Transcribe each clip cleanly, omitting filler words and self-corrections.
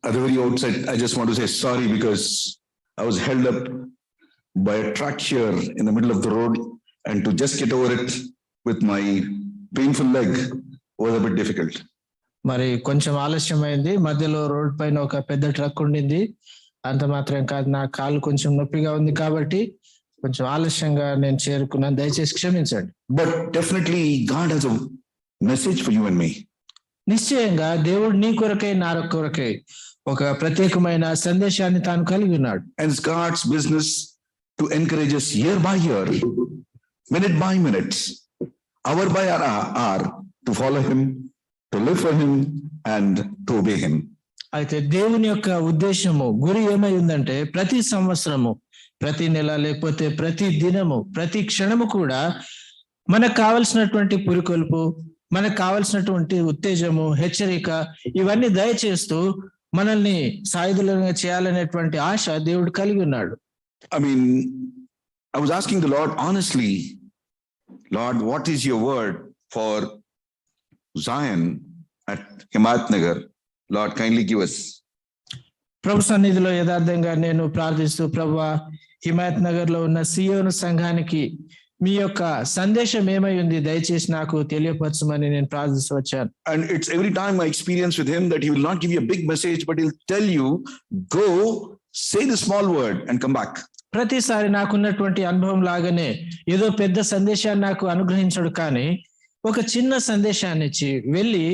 At the very outset, I just want to say sorry because I was held up by a truck here in the middle of the road, and to just get over it with my painful leg was a bit difficult. మరి కొంచెం ఆలస్యమైంది, మధ్యలో road పైన ఒక పెద్ద truck ఉండింది. అంత మాత్రం కాదు, నా కాలు కొంచెం నొప్పిగా ఉంది కాబట్టి కొంచెం ఆలస్యంగా నేను చేరుకున్నాను, దయచేసి క్షమించండి. But definitely God has a message for you and me. నిశ్చయంగా దేవుడు నీ కొరకై నా కొరకై ఒక ప్రత్యేకమైన సందేశాన్ని తాను కలిగి ఉన్నాడు. And it's God's business to encourage us year by year, minute by minute, hour by hour, to follow him, to live for him and to obey him. అయితే దేవుని యొక్క ఉద్దేశము, గురి ఏమై ఉందంటే ప్రతి సంవత్సరము, ప్రతి నెల, లేకపోతే ప్రతి దినము, ప్రతి క్షణము కూడా మనకు కావలసినటువంటి పురికొల్పు, మనకు కావలసినటువంటి ఉత్తేజము, హెచ్చరిక, ఇవన్నీ దయచేస్తూ మనల్ని సాయుధులుగా చేయాలనేటువంటి ఆశ దేవుడు కలిగి ఉన్నాడు. I mean, I was asking the Lord honestly, Lord, what is your word for Zion at Himayat Nagar? Lord, kindly give us. ప్రభు సన్నిధిలో యథార్థంగా నేను ప్రార్థిస్తూ, ప్రభువా, హిమాయత్ నగర్ లో ఉన్న సియోను సంఘానికి మీ యొక్క సందేశం ఏమై ఉంది, దయచేసి నాకు తెలియపరచమని నేను ప్రార్థిస్తూ వచ్చాను. And it's every time my experience with him that he will not give you a big message, but he'll tell you, go, say the small word and come back. ప్రతిసారి నాకున్నటువంటి అనుభవం లాగానే ఏదో పెద్ద సందేశాన్ని నాకు అనుగ్రహించడు, కానీ ఒక చిన్న సందేశాన్ని ఇచ్చి వెళ్ళి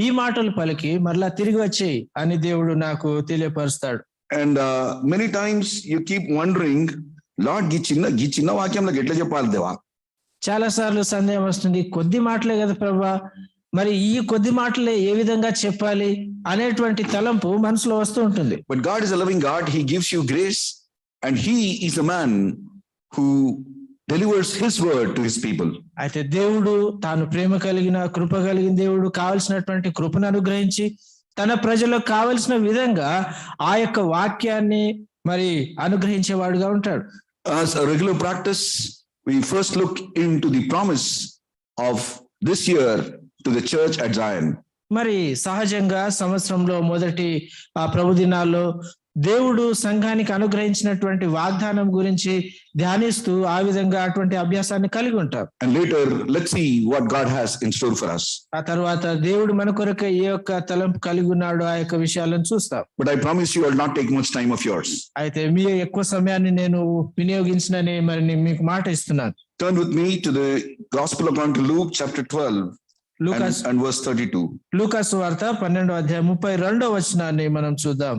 ఈ మాటలు పలికి మరలా తిరిగి వచ్చేయి అని దేవుడు నాకు తెలియపరుస్తాడు. And many times you keep wondering, Lord, ఈ చిన్న వాక్యంలో ఎట్లా చెప్పాలి దేవా? చాలా సార్లు సందేహం వస్తుంది, కొద్ది మాటలే కదా ప్రభువా, మరి ఈ కొద్ది మాటలే ఏ విధంగా చెప్పాలి అనేటువంటి తలంపు మనసులో వస్తూ ఉంటుంది. But God is a loving God. He gives you grace, and he is a man who delivers his word to his people. అయితే దేవుడు తాను ప్రేమ కలిగిన, కృప కలిగిన దేవుడు, కావలసినటువంటి కృపను అనుగ్రహించి తన ప్రజలకు కావలసిన విధంగా ఆ యొక్క వాక్యాన్ని మరి అనుగ్రహించేవాడుగా ఉంటాడు. As a regular practice, we first look into the promise of this year to the church at Zion. మరి సహజంగా సంవత్సరంలో మొదటి ఆ ప్రభు దినాల్లో దేవుడు సంఘానికి అనుగ్రహించినటువంటి వాగ్దానం గురించి ధ్యానిస్తూ ఆ విధంగా అటువంటి అభ్యాసాన్ని కలిగి ఉంటాం. And later, let's see what God has in store for us. ఆ తర్వాత దేవుడు మన కొరకు ఏ యొక్క తలంపు కలిగి ఉన్నాడో ఆ యొక్క విషయాలను చూస్తాం. But I promise you, I will not take much time of yours. అయితే మీ ఎక్కువ సమయాన్ని నేను వినియోగించినని మరి మీకు మాట ఇస్తున్నాను. Turn with me to the Gospel according to Luke chapter 12 and verse 32. లూకాసు వార్త 12వ అధ్యాయం 32వ వచనాన్ని మనం చూద్దాం.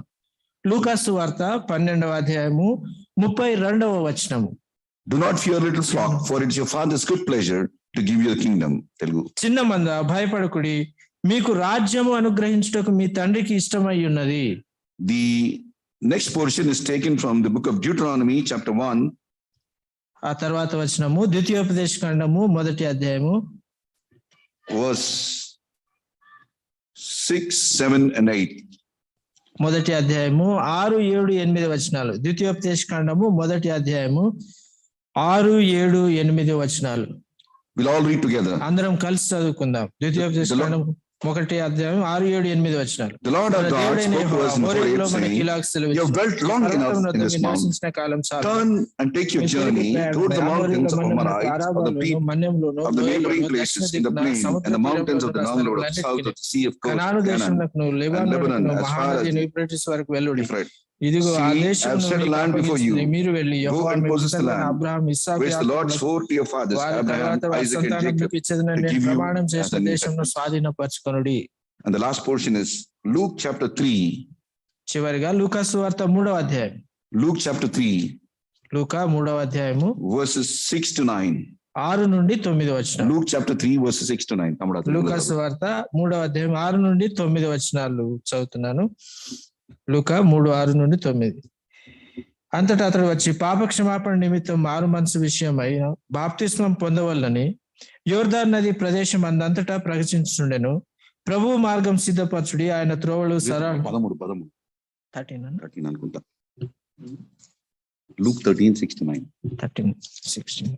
లూకాసు వార్త 12వ అధ్యాయము 32వ వచనము. Do not fear, little flock, for it is your Father's good pleasure to give you the kingdom. Telugu. చిన్న మంద, భయపడకుడి, మీకు రాజ్యము అనుగ్రహించుటకు మీ తండ్రికి ఇష్టమై ఉన్నది. The next portion is taken from the book of Deuteronomy chapter 1. ఆ తర్వాత వచనము ద్వితీయోపదేశ కాండము 1వ అధ్యాయము verse 6, 7 and 8. 1వ అధ్యాయము 6, 7, 8 వచనాలు. ద్వితీయోపదేశ కాండము 1వ అధ్యాయము 6, 7, 8 వచనాలు. We'll all read together. అందరం కలిసి చదువుకుందాం. ద్వితీయోపదేశ కాండము 1వ అధ్యాయం 6, 7, 8 వచనాలు. The Lord our God spoke to us in Horeb, saying, you have dwelt long enough in this mount. Turn and take your journey toward the mountains of Amorites, of the people of the neighboring places in the plain and the mountains of the landlord of the south of the sea of Canaan and Lebanon as far as Euphrates. ఇదిగో ఆ See, I have దేశం set a land before you. మీరు వెళ్ళి Go and possess the land, Abraham, Isaac, which the Lord swore to your fathers, Abraham, Isaac and Jacob, to give you ప్రమాణం as చేసిన an దేశంలో inheritance. స్వాధీనపరచుకొనుడి. And the last portion is Luke chapter 3. చివరిగా లూకాసు వార్త 3వ అధ్యాయం. Luke chapter 3, లూకా 3వ అధ్యాయము verses 6 to 9. 6 నుండి 9 వచనాలు. Luke chapter 3, verses 6 to 9. లూకాసు వార్త 3వ అధ్యాయం 6 నుండి 9 వచనాలు చదువుతున్నాను. లూకా 3, 6 నుండి 9. అంతటా అతడు వచ్చి పాప క్షమాపణ నిమిత్తం మారు మనసు విషయమై బాప్తిస్మం పొందవల్లని యోర్దాను నది ప్రదేశం అందంతటా ప్రకటించుండెను. ప్రభువు మార్గం సిద్ధపరచుడి, ఆయన త్రోవలు 13 అనుకుంటా. Luke 13:69. 13:16.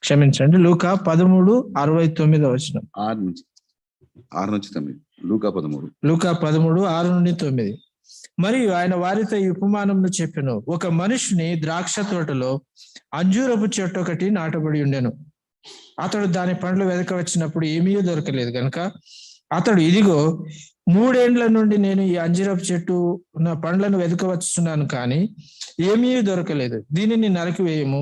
క్షమించండి, లూకా 13:69. 6 నుంచి 9. లూకా 13. లూకా 13:6-9. మరియు ఆయన వారితో ఈ ఉపమానంను చెప్పెను. ఒక మనుషుని ద్రాక్ష తోటలో అంజూరపు చెట్టు ఒకటి నాటబడి ఉండెను. అతడు దాని పండ్లు వెదక వచ్చినప్పుడు ఏమీ దొరకలేదు గనుక అతడు, ఇదిగో 3 ఏండ్ల నుండి నేను ఈ అంజూరపు చెట్టు నా పండ్లను వెదకవచ్చున్నాను, కానీ ఏమీ దొరకలేదు. దీనిని నరికివేయము,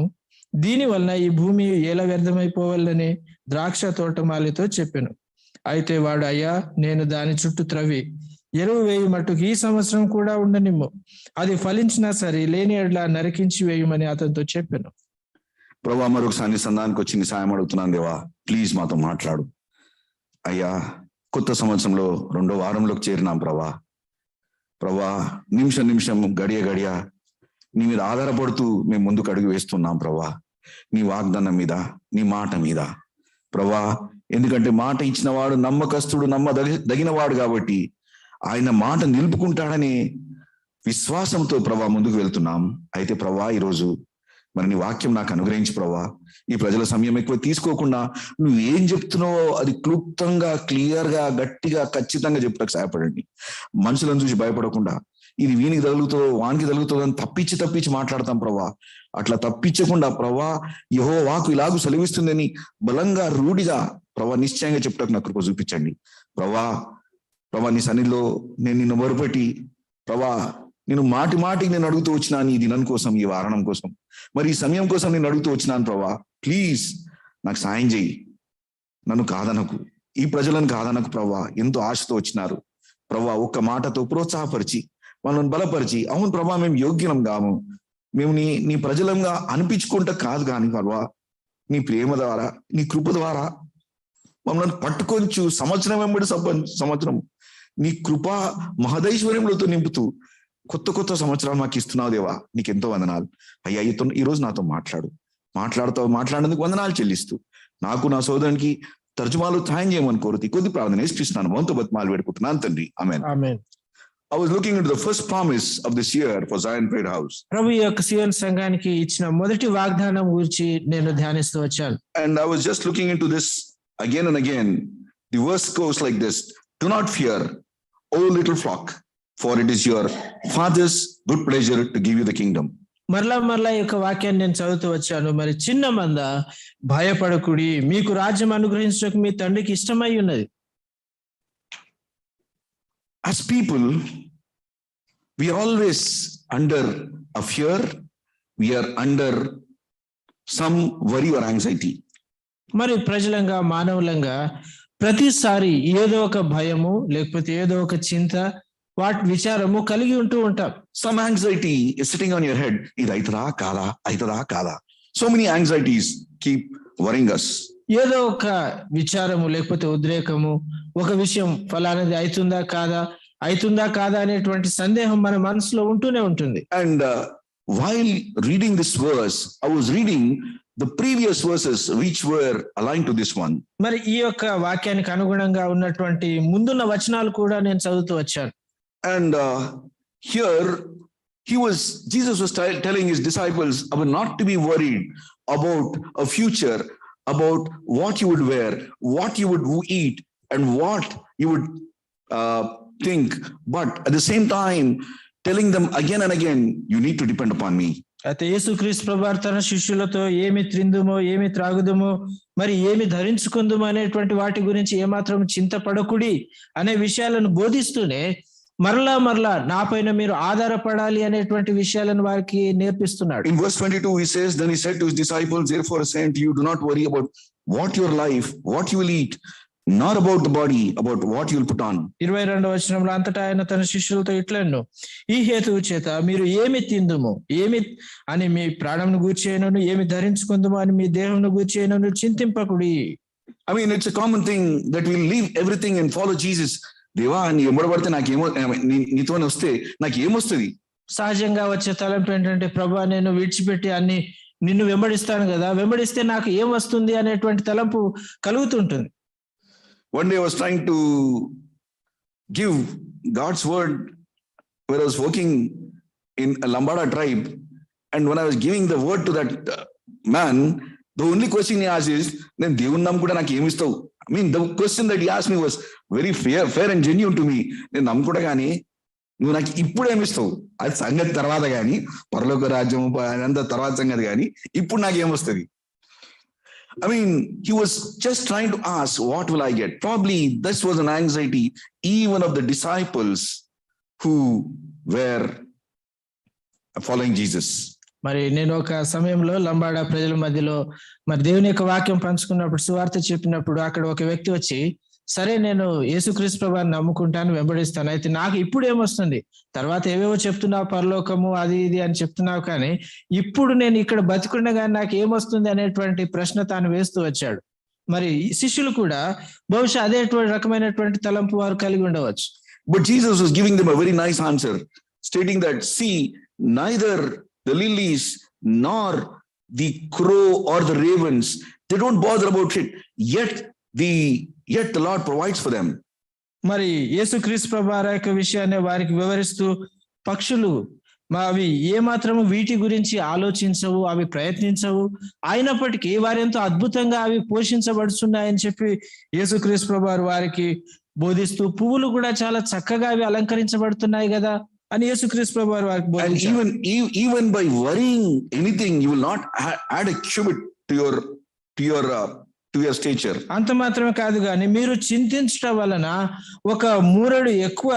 దీని వలన ఈ భూమి ఎలా వ్యర్థమైపోవాలని ద్రాక్ష తోటమాలితో చెప్పెను. అయితే వాడు, అయ్యా, నేను దాని చుట్టూ త్రవ్వి ఎరువు వేయి మట్టుకు ఈ సంవత్సరం కూడా ఉండనిమ్ము, అది ఫలించినా సరే, లేని ఎడల నరికించి వేయమని అతనితో చెప్పాను. ప్రభా, మరొకసారి సంధానికి వచ్చి నీ సాయం అడుగుతున్నాను దేవా, ప్లీజ్ మాతో మాట్లాడు అయ్యా. కొత్త సంవత్సరంలో 2వ వారంలోకి చేరినాం ప్రభా, నిమిషం గడియ నీ మీద ఆధారపడుతూ మేము ముందుకు అడుగు వేస్తున్నాం ప్రభా, నీ వాగ్దానం మీద, నీ మాట మీద ప్రభా. ఎందుకంటే మాట ఇచ్చిన వాడు నమ్మకస్తుడు, నమ్మదగినవాడు కాబట్టి ఆయన మాట నిలుపుకుంటాడని విశ్వాసంతో ప్రభా ముందుకు వెళ్తున్నాం. అయితే ప్రభా, ఈరోజు మరి నీ వాక్యం నాకు అనుగ్రహించి ప్రభా, ఈ ప్రజల సమయం ఎక్కువ తీసుకోకుండా నువ్వు ఏం చెప్తున్నావో అది క్లుప్తంగా, క్లియర్గా, గట్టిగా, ఖచ్చితంగా చెప్పుటకు సహాయపడండి. మనుషులను చూసి భయపడకుండా ఇది వీనికి తగులుతుందో వానికి తగులుతుందో అని తప్పించి మాట్లాడతాం ప్రభా. అట్లా తప్పించకుండా ప్రభా, యెహోవా వాక్కు ఇలాగూ సెలవిస్తుందని బలంగా, రూఢిగా ప్రభా నిశ్చయంగా చెప్పుటకు నాకు కృప చూపించండి ప్రభా. నీ సన్నిధిలో నేను నిన్ను మొరపెట్టి ప్రభా, నేను మాటికి నేను అడుగుతూ వచ్చినాను ఈ దినం కోసం, ఈ వారణం కోసం, మరి ఈ సమయం కోసం నేను అడుగుతూ వచ్చినాను ప్రభా. ప్లీజ్ నాకు సాయం చేయి, నన్ను కాదనకు, ఈ ప్రజలను కాదనకు ప్రభా. ఎంతో ఆశతో వచ్చినారు ప్రభా, ఒక్క మాటతో ప్రోత్సాహపరిచి వాళ్ళని బలపరిచి, అవును ప్రభా మేము యోగ్యం కాము, మేము నీ ప్రజలంగా అనిపించుకుంటా కాదు, కానీ ప్రభా నీ ప్రేమ ద్వారా, నీ కృప ద్వారా మమ్మల్ని పట్టుకొంచు సంవత్సరం వెంబడి సంవత్సరం నీ కృప మహదైశ్వర్యములతో నింపుతూ కొత్త సంవత్సరాలు మాకు ఇస్తున్నావు దేవా, నీకెంతో వందనాలు అయ్యా. ఈ రోజు నాతో మాట్లాడేందుకు వందనాలు చెల్లిస్తూ నాకు, నా సోదరునికి తర్జుమాలు సాయం చేయమని కోరుతూ కొద్ది ప్రార్థన వేసుకృష్ణాను మనతో బతిమాలు వేడుకుంటున్నాను తండ్రి. ఆమేన్. I was looking into the first promise of this year for Zion Prayer House. ప్రభు యొక్క సియోను సంఘానికి ఇచ్చిన మొదటి వాగ్దానం గురించి నేను ధ్యానిస్తూ వచ్చాను. And I was just looking into this again and again. The verse goes like this: do not fear, O little flock, for it is your Father's good pleasure to give you the kingdom. మరలా ఈ యొక్క వాక్యాన్ని నేను చదువుతూ వచ్చాను. మరి చిన్న మంద, భయపడకుడి, మీకు రాజ్యం అనుగ్రహించడానికి మీ తండ్రికి ఇష్టమై ఉన్నది. As people, we are always under a fear, we are under some worry or anxiety. మరి ప్రజలంగా, మానవులంగా ప్రతిసారి ఏదో ఒక భయము లేకపోతే ఏదో ఒక చింత, వాటి విచారము కలిగి ఉంటూ ఉంటాం. Some anxiety is sitting on your head. ఇది అయితదా కాదా. So many anxieties keep worrying us. ఏదో ఒక విచారము లేకపోతే ఉద్రేకము, ఒక విషయం ఫలానది అవుతుందా కాదా అనేటువంటి సందేహం మన మనసులో ఉంటూనే ఉంటుంది. And while reading this verse, I was reading the previous verses which were aligned to this one. మరి ఈ యొక్క వాక్యానికి అనుగుణంగా ఉన్నటువంటి ముందున్న వచనాలు కూడా నేను చదువుతూ వచ్చాను. And here Jesus was telling his disciples about not to be worried about a future, about what you would wear, what you would eat, and what you would think, but at the same time telling them again and again, you need to depend upon me. అయితే యేసుక్రీస్తు ప్రభువారు తన శిష్యులతో ఏమి త్రిందుమో, ఏమి త్రాగుదుమో, మరి ఏమి ధరించుకుందుమో అనేటువంటి వాటి గురించి ఏమాత్రం చింతపడకుడి అనే విషయాలను బోధిస్తూనే మరలా నా పైన మీరు ఆధారపడాలి అనేటువంటి విషయాలను వారికి నేర్పిస్తున్నాడు. In verse 22 he says, then he said to his disciples, therefore I say unto you, do not worry about what your life, what you will eat, not about the body, about what you will put on. 22వ వచనంలో అంతటా ఆయన తన శిష్యులతో ఇట్లెను, ఈ హేతువు చేత మీరు ఏమి తిందుము, ఏమి అని మీ ప్రాణంను గూర్చేయనను, ఏమి ధరించుకుందుము అని మీ దేహంను గూర్చేయనను చింతింపకుడి. I mean, it's a common thing that we'll leave everything and follow Jesus. దేవా నీ ఎంబడబడితే నాకేమో, నీతోనే వస్తే నాకేమొస్తుంది. సహజంగా వచ్చే తలంపు ఏంటంటే, ప్రభువా నేను విడిచిపెట్టి అన్ని నిన్ను వెంబడిస్తాను కదా, వెంబడిస్తే నాకు ఏం వస్తుంది అనేటువంటి తలంపు కలుగుతుంటుంది. One day I was trying to give God's word when I was working in a Lambada tribe, And when I was giving the word to that man, the only question he asked is, then దేవుని నమ్ముకుంటే నాకు ఏమి ఇస్తావు? I mean, the question that he asked me was very fair and genuine to me. నేను నమ్ముకుంటా కానీ నువ్వు నాకు ఇప్పుడు ఏమిస్తావు? అది సంగతి తర్వాత కానీ, పరలోక రాజ్యం అంత తర్వాత సంగతి కానీ, ఇప్పుడు నాకేమొస్తుంది? I mean, he was just trying to ask, what will I get? Probably this was an anxiety even of the disciples who were following Jesus. మరి నేను ఒక సమయంలో లంబాడా ప్రజల మధ్యలో మరి దేవుని యొక్క వాక్యం పంచుకున్నప్పుడు, సువార్త చెప్పినప్పుడు అక్కడ ఒక వ్యక్తి వచ్చి, సరే నేను యేసుక్రీస్తు ప్రభువుని నమ్ముకుంటాను, వెంబడిస్తాను, అయితే నాకు ఇప్పుడు ఏమొస్తుంది? తర్వాత ఏవేవో చెప్తున్నావు, పరలోకము అది ఇది అని చెప్తున్నావు, కానీ ఇప్పుడు నేను ఇక్కడ బతికుండగా నాకు ఏమొస్తుంది అనేటువంటి ప్రశ్న తాను వేస్తూ వచ్చాడు. మరి శిష్యులు కూడా బహుశా అదే రకమైనటువంటి తలంపు వారు కలిగి ఉండవచ్చు. But Jesus was giving them a very nice answer, stating that, see, neither the lilies nor the crow or the ravens, they don't bother about it, yet the Lord provides for them. మరి యేసుక్రీస్తు ప్రభువారి యొక్క విషయాన్ని వారికి వివరిస్తూ, పక్షులు అవి ఏ మాత్రము వీటి గురించి ఆలోచించవు, అవి ప్రయత్నించవు, అయినప్పటికీ వారెంతో అద్భుతంగా అవి పోషించబడుతున్నాయని చెప్పి యేసుక్రీస్తు ప్రభువారు వారికి బోధిస్తూ, పువ్వులు కూడా చాలా చక్కగా అవి అలంకరించబడుతున్నాయి కదా అని యేసుక్రీస్తు ప్రభువారు వారికి బోధించారు. Even by worrying anything, you will not add a cubit to your stature. అంత మాత్రమే కాదు కానీ మీరు చింతించడం వలన ఒక మూరడు ఎక్కువ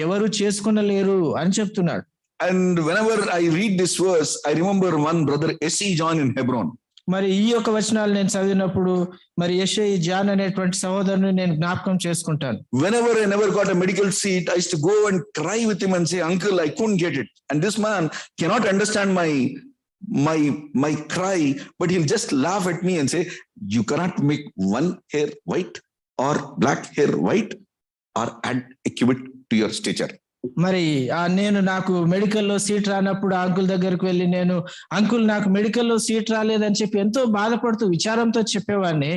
ఎవరు చేసుకొనలేరు అని చెప్తున్నాడు. And whenever I read this verse, I remember one brother S.E. John in Hebron. మరి ఈ యొక్క వచనాలు నేను చదివినప్పుడు మరి S.E. John అనేటువంటి సహోదరుని నేను జ్ఞాపకం చేసుకుంటాను. Whenever I never got a medical seat, I used to go and cry with him and say, uncle, I couldn't get it. And this man cannot understand my cry, but he'll just laugh at me and say, you cannot make one hair white or black hair white or add a cubit to your stature. మరి నేను నాకు మెడికల్లో seat రానప్పుడు uncle దగ్గరికి వెళ్ళి నేను, uncle నాకు మెడికల్లో seat రాలేదని చెప్పి ఎంతో బాధపడుతూ విచారంతో చెప్పేవాడిని.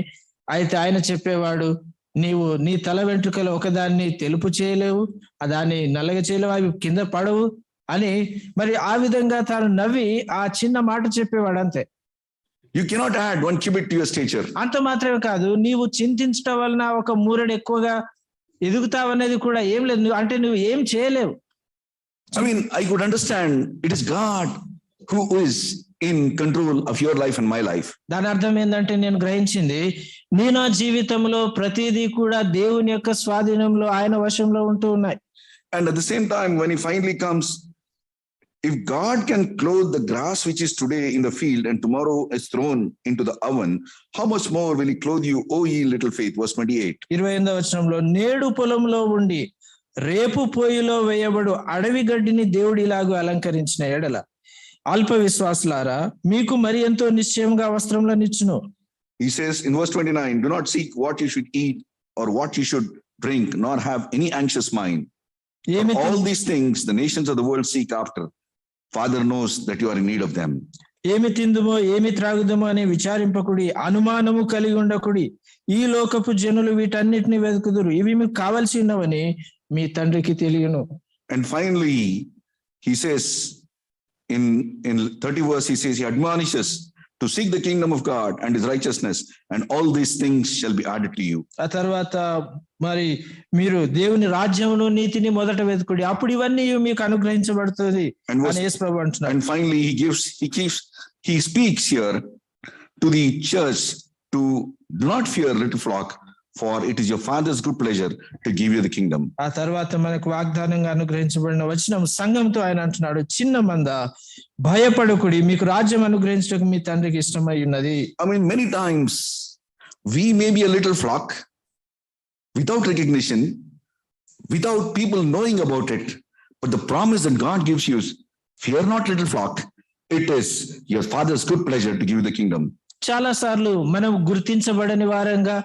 అయితే ఆయన చెప్పేవాడు, నీవు నీ తల వెంట్రుకలు ఒకదాన్ని తెలుపు చేయలేవు, దాన్ని నల్లగా చేయలేవు, అవి కింద పడవు అని మరి ఆ విధంగా తాను నవ్వి ఆ చిన్న మాట చెప్పేవాడు, అంతే. You cannot add one cubit to your stature. అంత మాత్రమే కాదు, నీవు చింతించడం వలన ఒక మూరెడు ఎక్కువగా ఎదుగుతావనేది కూడా ఏం లేదు, అంటే నువ్వు ఏం చేయలేవు. I mean, I could understand it is God who is in control of your life and my life. దాని అర్థం ఏంటంటే నేను గ్రహించింది, నీ నా జీవితంలో ప్రతిదీ కూడా దేవుని యొక్క స్వాధీనంలో, ఆయన వశంలో ఉంటూ ఉన్నాయి. And at the same time, when he finally comes, if God can clothe the grass which is today in the field and tomorrow is thrown into the oven, how much more will he clothe you, O ye little faith? Verse 28. 28వ వచనంలో, నేడు పొలంలో ఉండి రేపు పొయ్యిలో వేయబడు అడవి గడ్డిని దేవుడు ఇలాగూ అలంకరించిన ఎడల అల్ప విశ్వాసులారా మీకు మరి ఎంతో నిశ్చయంగా వస్త్రంలో నిచ్చును. He says in verse 29, do not seek what you should eat or what you should drink, nor have any anxious mind. All these things the nations of the world seek after. Father knows that you are in need of them. ఏమి తిందుమో ఏమి త్రాగుదమో అని విచారింపకుడి, అనుమానము కలిగి ఉండకుడి, ఈ లోకపు జనులు వీటన్నిటిని వెతుకుదురు, ఇవి మీకు కావాల్సి ఉన్నవని మీ తండ్రికి తెలియను. And finally he says in 30 verse, he says, he admonishes to seek the kingdom of God and his righteousness, and all these things shall be added to you. ఆ తర్వాత మరి మీరు దేవుని రాజ్యమును నీతిని మొదట వెతుకుడి, అప్పుడు ఇవన్నీ మీకు అనుగ్రహించబడుతుంది అని యేసు ప్రభువు అంటున్నాడు. And finally he speaks here to the church to do not fear, little flock, for it is your father's good pleasure to give you the kingdom. ఆ తర్వాత మనకు వాగ్దానంగా అనుగ్రహించబడిన వచనం సంఘంతో ఆయన అంటున్నాడు, చిన్న మంద భయపడకుడి, మీకు రాజ్యం అనుగ్రహించడానికి మీ తండ్రికి ఇష్టమై ఉన్నది. I mean, many times we may be a little flock without recognition, without people knowing about it, but the promise that God gives you is, fear not, little flock, it is your father's good pleasure to give you the kingdom. చాలా సార్లు మనం గుర్తించబడని వారంగా,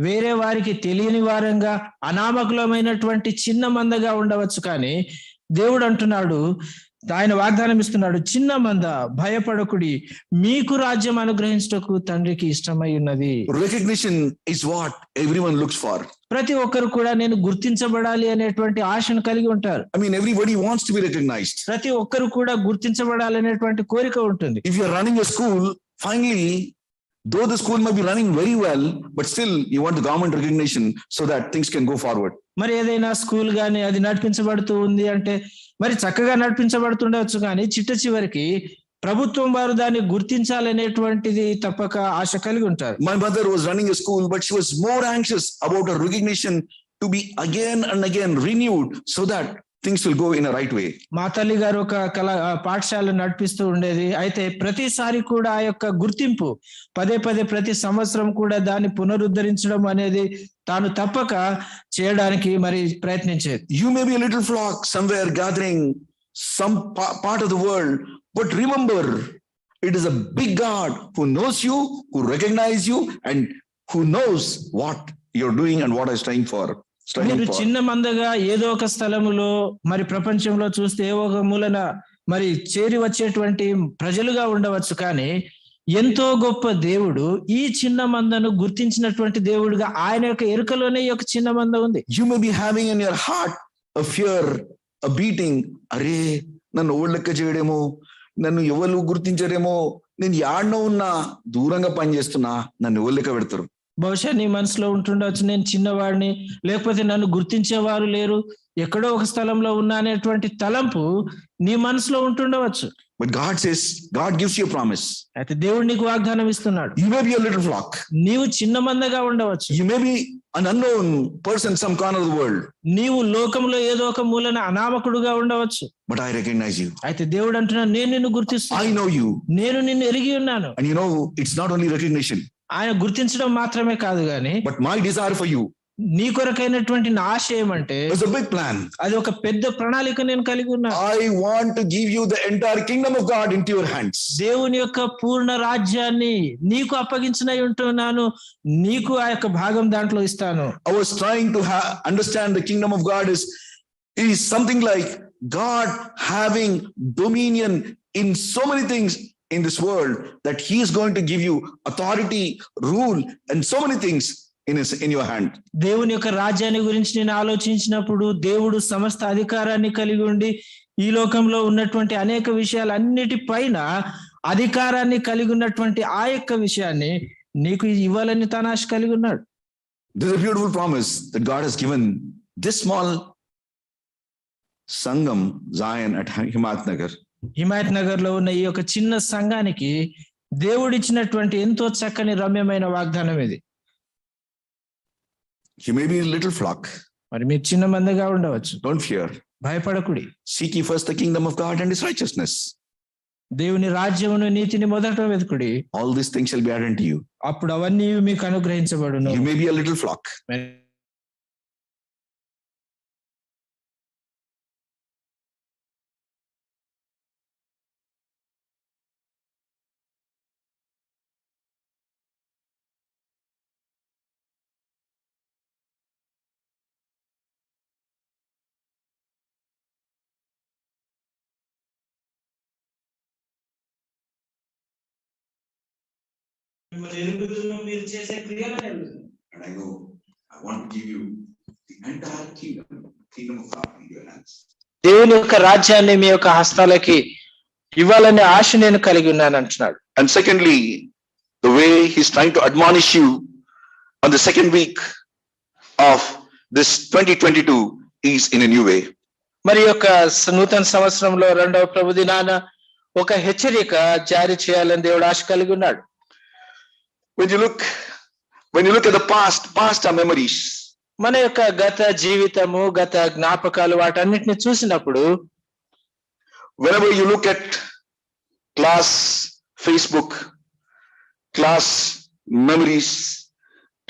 వేరే వారికి తెలియని వారంగా, అనామకులమైనటువంటి చిన్న మందగా ఉండవచ్చు, కానీ దేవుడు అంటున్నాడు, ఆయన వాగ్దానం ఇస్తున్నాడు, చిన్న మంద భయపడకుడి, మీకు రాజ్యం అనుగ్రహించుటకు తండ్రికి ఇష్టమై ఉన్నది. Recognition is what everyone looks for. ప్రతి ఒక్కరు కూడా నేను గుర్తించబడాలి అనేటువంటి ఆశను కలిగి ఉంటారు. I mean, everybody wants to be recognized. ప్రతి ఒక్కరు కూడా గుర్తించబడాలి అనేటువంటి కోరిక ఉంటుంది. If you are running a school, finally, though the school may be running very well, but still you want the government recognition so that things can go forward. మరి ఏదైనా school గాని అది నడిపించబడుతూ ఉంది అంటే మరి చక్కగా నడిపించబడుతుండవచ్చు, కానీ చిట్ట చివరికి ప్రభుత్వం వారు దాన్ని గుర్తించాలనేటువంటిది తప్పక ఆశ కలిగి ఉంటారు. My mother was running a school, but she was more anxious about her recognition to be again and again renewed so that things will go in a right way. మా తల్లి గారు ఒక పాఠశాల నడిపిస్తూ ఉండేది. అయితే ప్రతిసారి కూడా ఆ యొక్క గుర్తింపు పదే ప్రతి సంవత్సరం కూడా దాన్ని పునరుద్ధరించడం అనేది తాను తప్పక చేయడానికి మరి ప్రయత్నించేది. You may be a little flock somewhere gathering some part of the world, but remember, it is a big God who knows you, who recognizes you, and who knows what you're doing and what is trying for. మీరు చిన్న మందగా ఏదో ఒక స్థలములో మరి ప్రపంచంలో చూస్తే ఏ ఒక మూలన మరి చేరి వచ్చేటువంటి ప్రజలుగా ఉండవచ్చు, కానీ ఎంతో గొప్ప దేవుడు ఈ చిన్న మందను గుర్తించినటువంటి దేవుడుగా ఆయన యొక్క ఎరుకలోనే ఈ యొక్క చిన్న మంద ఉంది. You may be having in your heart a fear, a beating. అరే, నన్ను ఎవరు లెక్క చేయడేమో, నన్ను ఎవరు గుర్తించరేమో, నేను యాడ్నో ఉన్నా, దూరంగా పనిచేస్తున్నా, నన్ను ఎవరు లెక్క పెడతారు. బహుశా నీ మనసులో ఉంటుండవచ్చు, నేను చిన్నవాడిని, లేకపోతే నన్ను గుర్తించేవారు లేరు, ఎక్కడో ఒక స్థలంలో ఉన్నా అనేటువంటి తలంపు నీ మనసులో ఉంటుండవచ్చు. But God says, God gives you a promise. అయితే దేవుడు నీకు వాగ్దానం ఇస్తున్నాడు. You may be a little flock. నీవు చిన్న మందగా ఉండవచ్చు. You may be an unknown person in some corner of the world. నీవు లోకంలో ఏదో ఒక మూలన అనామకుడుగా ఉండవచ్చు. But I recognize you. అయితే దేవుడు అంటున్నాడు, నేను నిన్ను గుర్తిస్తున్నాను. I know you. నేను నిన్ను ఎరిగి ఉన్నాను. And you know, it's not only recognition. ఆయన గుర్తించడం మాత్రమే కాదు గాని, but my desire for you, నీ కొరకైనటువంటి నా ఆశ ఏమంటే, it's a big plan. అది ఒక పెద్ద ప్రణాళిక నేను కలిగి ఉన్నాను. I want to give you the entire kingdom of God into your hands. దేవుని యొక్క పూర్ణ రాజ్యాన్ని నీకు అప్పగించనై ఉంటున్నాను, నీకు ఆ యొక్క భాగం దాంట్లో ఇస్తాను. I was trying to understand the kingdom of God is something like God having dominion in so many things in this world, that he is going to give you authority, rule, and so many things in your hand. దేవుని యొక్క రాజ్యాన్ని గురించి నేను ఆలోచించినప్పుడు, దేవుడు సమస్త అధికారాన్ని కలిగి ఉండి ఈ లోకంలో ఉన్నటువంటి అనేక విషయాలన్నిటి పైన అధికారాన్ని కలిగి ఉన్నటువంటి ఆ యొక్క విషయాన్ని నీకు ఇవ్వాలని తన ఆశ కలిగి ఉన్నాడు. This is a beautiful promise that God has given this small Sangam Zion at Himayat Nagar. Himayat Nagar లో ఉన్న ఈ యొక్క చిన్న సంఘానికి దేవుడిచ్చినటువంటి ఎంతో చక్కని రమ్యమైన వాగ్దానం ఇది. You may be a little flock. మరి మీరు చిన్న మందగా ఉండవచ్చు. Don't fear. భయపడకుడి. Seek ye first the kingdom of God and his righteousness. దేవుని రాజ్యమును నీతిని మొదట వెతుకుడి. All these things shall be added unto you. అప్పుడు అవన్నీ మీకు అనుగ్రహించబడును. You may be a little flock. And I know I want to give you the entire kingdom of God in your hands. దేవుని యొక్క రాజ్యాన్ని మీ యొక్క హస్తాలకి ఇవ్వాలనే ఆశ నేను కలిగి ఉన్నాను అంటున్నాడు. And secondly, the way he's trying to admonish you on the second week of this 2022 is in a new way. మరి యొక్క నూతన సంవత్సరంలో రెండవ ప్రభు దినాన ఒక హెచ్చరిక జారీ చేయాలని దేవుడు ఆశ కలిగి ఉన్నాడు. When you look at the past are memories. మన యొక్క గత జీవితము, గత జ్ఞాపకాలు వాటన్నిటిని చూసినప్పుడు, whenever you look at class Facebook, class memories,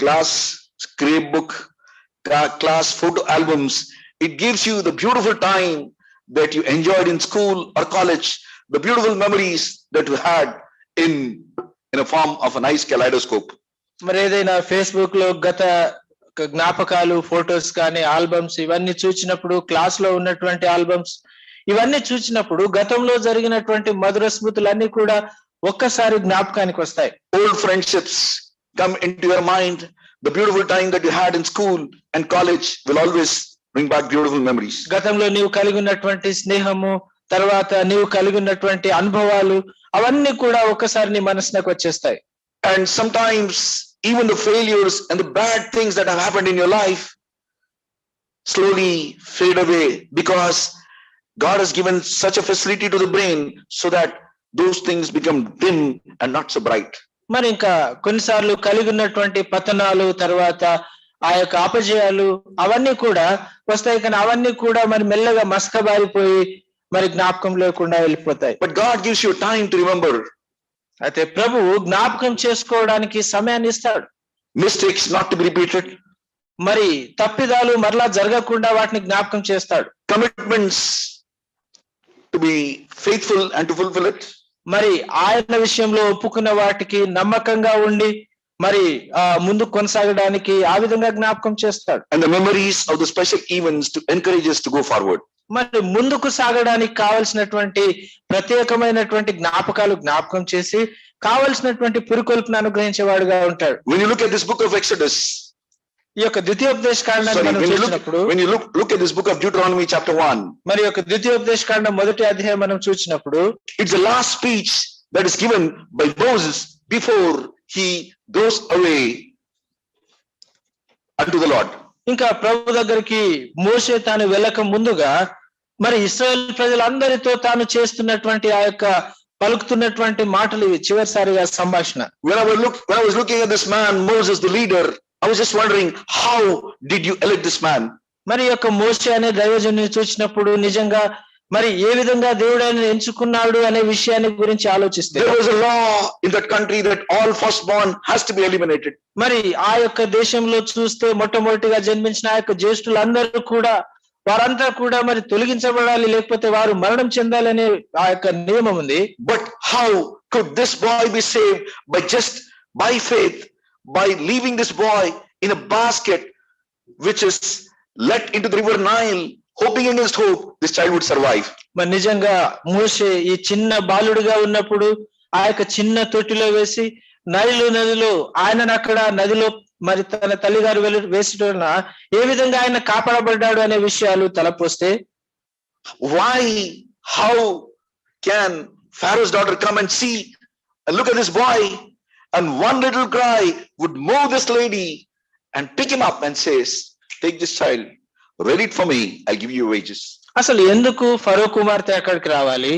class scrapbook, class photo albums, it gives you the beautiful time that you enjoyed in school or college, the beautiful memories that you had in a form of a nice kaleidoscope. మరి ఏదైనా Facebook లో గత జ్ఞాపకాలు, photos కానీ, albums ఇవన్నీ చూసినప్పుడు, class లో ఉన్నటువంటి ఆల్బమ్స్ ఇవన్నీ చూసినప్పుడు గతంలో జరిగినటువంటి మధుర స్మృతులన్నీ కూడా ఒక్కసారి జ్ఞాపకానికి వస్తాయి. Old friendships come into your mind. The beautiful time that you had in school and college will always bring back beautiful memories. గతంలో నీవు కలిగి ఉన్నటువంటి స్నేహము, తర్వాత నీవు కలిగి ఉన్నటువంటి అనుభవాలు అవన్నీ కూడా ఒకసారి నీ మనసుకు వచ్చేస్తాయి. And sometimes even the failures and the bad things that have happened in your life slowly fade away, because God has given such a facility to the brain so that those things become dim and not so bright. మరి ఇంకా కొన్నిసార్లు కలిగి ఉన్నటువంటి పతనాలు, తర్వాత ఆ యొక్క అపజయాలు అవన్నీ కూడా వస్తాయి, కానీ అవన్నీ కూడా మరి మెల్లగా మసకబారిపోయి మరి జ్ఞాపకం లేకుండా వెళ్ళిపోతాయి. But God gives you time to remember. అయితే ప్రభువు జ్ఞాపకం చేసుకోవడానికి సమయాన్ని ఇస్తాడు. Mistakes not to be repeated. మరి తప్పిదాలు మరలా జరగకుండా వాటిని జ్ఞాపకం చేస్తాడు. Commitments to be faithful and to fulfill it. మరి ఆయన విషయంలో ఒప్పుకున్న వాటికి నమ్మకంగా ఉండి మరి ముందు కొనసాగడానికి ఆ విధంగా జ్ఞాపకం చేస్తాడు. And the memories of the special events to encourage us to go forward. మరి ముందుకు సాగడానికి కావలసినటువంటి ప్రత్యేకమైనటువంటి జ్ఞాపకాలు జ్ఞాపకం చేసి కావలసినటువంటి పురికొల్పును అనుగ్రహించేవాడుగా ఉంటాడు. When you look at this book of Exodus, ఈ యొక్క ద్వితీయోపదేశ కాండాన్ని మనం చూసినప్పుడు, when you look at this book of Deuteronomy chapter 1, మరి యొక్క ద్వితీయోపదేశ కాండం మొదటి అధ్యాయం మనం చూసినప్పుడు, it's the last speech that is given by Moses before he goes away unto the Lord. ఇంకా ప్రభు దగ్గరికి మోషే తాను వెళ్ళక ముందుగా మరి ఇశ్రాయేల్ ప్రజలందరితో తాను చేస్తున్నటువంటి ఆ యొక్క పలుకుతున్నటువంటి మాటలు ఇవి చివరిసారిగా సంభాషణ. When I was looking at this man Moses, the leader, I was just wondering, how did you elect this man? మరి యొక్క మోషే అనే దైవజనుని చూసినప్పుడు నిజంగా మరి ఏ విధంగా దేవుడు ఆయన ఎంచుకున్నాడు అనే విషయాన్ని గురించి ఆలోచిస్తే, there was a law in that country that all firstborn has to be eliminated. మరి ఆ యొక్క దేశంలో చూస్తే మొట్టమొదటిగా జన్మించిన ఆ యొక్క జ్యేష్ఠులందరూ కూడా వారంతా కూడా మరి తొలగించబడాలి, లేకపోతే వారు మరణం చెందాలనే ఆ యొక్క నియమం ఉంది. But how could this boy be saved? By faith, by leaving this boy in a basket which is let into the river Nile, hoping against hope this child would survive. మరి నిజంగా మోషే ఈ చిన్న బాలుడిగా ఉన్నప్పుడు ఆ యొక్క చిన్న తొట్టిలో వేసి నదిలో ఆయనను అక్కడ నదిలో మరి తన తల్లిగారు వేసడం ఏ విధంగా ఆయన కాపాడబడ్డాడు అనే విషయాలు తలపోస్తే, how can Pharaoh's daughter come and see and look at this boy, and one little cry would move this lady and pick him up and says, take this child, read it for me, I'll give you wages. అసలు ఎందుకు ఫరో కుమార్తె అక్కడికి రావాలి,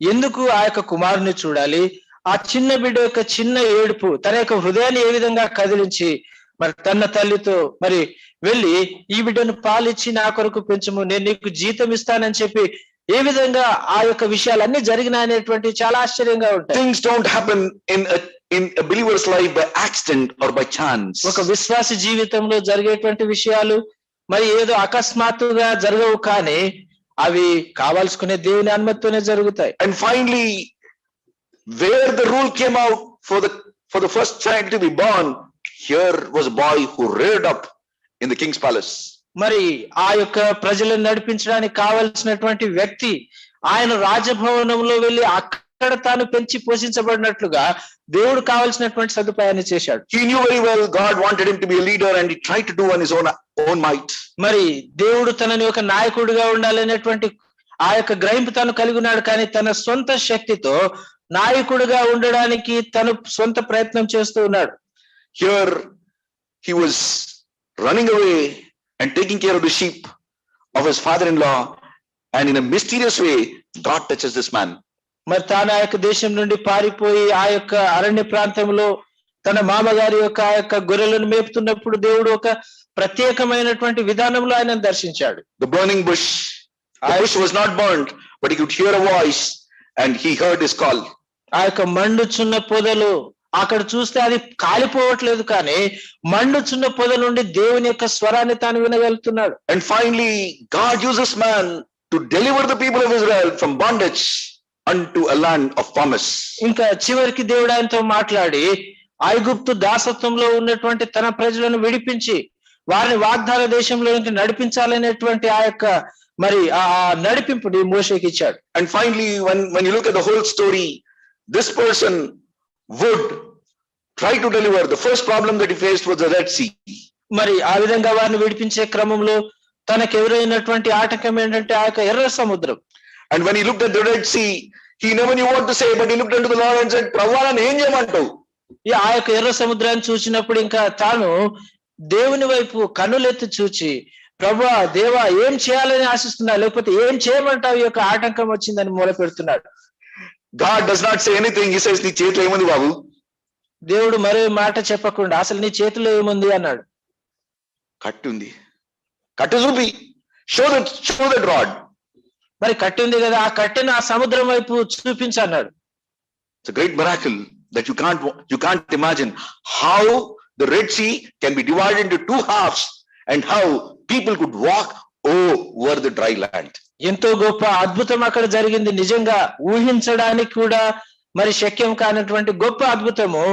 ఎందుకు ఆ యొక్క కుమారుని చూడాలి? ఆ చిన్న బిడ్డ యొక్క చిన్న ఏడుపు తన యొక్క హృదయాన్ని ఏ విధంగా కదిలించి మరి తన తల్లితో మరి వెళ్ళి ఈ బిడ్డను పాలిచ్చి నా కొరకు పెంచుము, నేను నీకు జీతం ఇస్తానని చెప్పి ఏ విధంగా ఆ యొక్క విషయాలన్నీ జరిగినాయనేటువంటి చాలా ఆశ్చర్యంగా ఉంటాయి. Things don't happen in a believer's life by accident or by chance. ఒక విశ్వాస జీవితంలో జరిగేటువంటి విషయాలు మరి ఏదో అకస్మాత్తుగా జరగవు, కానీ అవి కావాల్సుకునే దేవుని అనుమతితోనే జరుగుతాయి. And finally, where the rule came out for the first child to be born, here was a boy who reared up in the king's palace. మరి ఆ యొక్క ప్రజలను నడిపించడానికి కావలసినటువంటి వ్యక్తి ఆయన రాజభవనంలో వెళ్ళి అక్కడ తాను పెంచి పోషించబడినట్లుగా దేవుడు కావలసినటువంటి సదుపాయాన్ని చేశాడు. He knew very well God wanted him to be a leader, and he tried to do on his own might. మరి దేవుడు తనని ఒక నాయకుడిగా ఉండాలనేటువంటి ఆ యొక్క గ్రహింపు తను కలిగి ఉన్నాడు, కానీ తన సొంత శక్తితో నాయకుడిగా ఉండడానికి తను సొంత ప్రయత్నం చేస్తూ ఉన్నాడు. Here he was running away and taking care of the sheep of his father-in-law, and in a mysterious way God touches this man. మరి తాను ఆ యొక్క దేశం నుండి పారిపోయి ఆ యొక్క అరణ్య ప్రాంతంలో తన మామగారి యొక్క ఆ యొక్క గొర్రెలను మేపుతున్నప్పుడు దేవుడు ఒక ప్రత్యేకమైనటువంటి విధానంలో ఆయనను దర్శించాడు. The burning bush, the bush was not burned, but he could hear a voice and he heard his call. ఆ యొక్క మండుచున్న పొదలు అక్కడ చూస్తే అది కాలిపోవట్లేదు, కానీ మండుచున్న పొద నుండి దేవుని యొక్క స్వరాన్ని తాను వినగలుగుతున్నాడు. And finally God uses man to deliver the people of Israel from bondage unto a land of promise. ఇంకా చివరికి దేవుడు ఆయనతో మాట్లాడి ఐగుప్తు దాసత్వంలో ఉన్నటువంటి తన ప్రజలను విడిపించి వారిని వాగ్దాన దేశంలోనికి నడిపించాలనేటువంటి ఆ యొక్క మరి ఆ నడిపింపుని మోషేకి ఇచ్చాడు. And finally, when you look at the whole story, this person would try to deliver. The first problem that he faced was the Red Sea. మరి ఆ విధంగా వారిని విడిపించే క్రమంలో తనకు ఎదురైనటువంటి ఆటంకం ఏంటంటే ఆ యొక్క ఎర్ర సముద్రం. And when he looked at the Red Sea, he never knew what to say, but he looked unto the Lord and said, ప్రభువా నన్ను ఏం చేయమంటావు? ఆ యొక్క ఎర్ర సముద్రాన్ని చూసినప్పుడు ఇంకా తాను దేవుని వైపు కన్నులెత్తి చూచి, ప్రభువా దేవా ఏం చేయాలని ఆశిస్తున్నా, లేకపోతే ఏం చేయమంటావు, ఈ యొక్క ఆటంకం వచ్చిందని మొదలు పెడుతున్నాడు. God does not say anything. He says, నీ చేతిలో ఏముంది బాబు? దేవుడు మరే మాట చెప్పకుండా అసలు నీ చేతిలో ఏముంది అన్నాడు. కట్టి ఉంది, కట్టు చూపి, షో దట్ రాడ్. మరి కట్టి ఉంది కదా, ఆ కట్టెను ఆ సముద్రం వైపు చూపించన్నాడు. It's a great miracle that you can't imagine how the Red Sea can be divided into two halves and how people could walk over the dry land. ఎంతో గొప్ప అద్భుతం అక్కడ జరిగింది. నిజంగా ఊహించడానికి కూడా మరి శక్యం కానటువంటి గొప్ప అద్భుతము.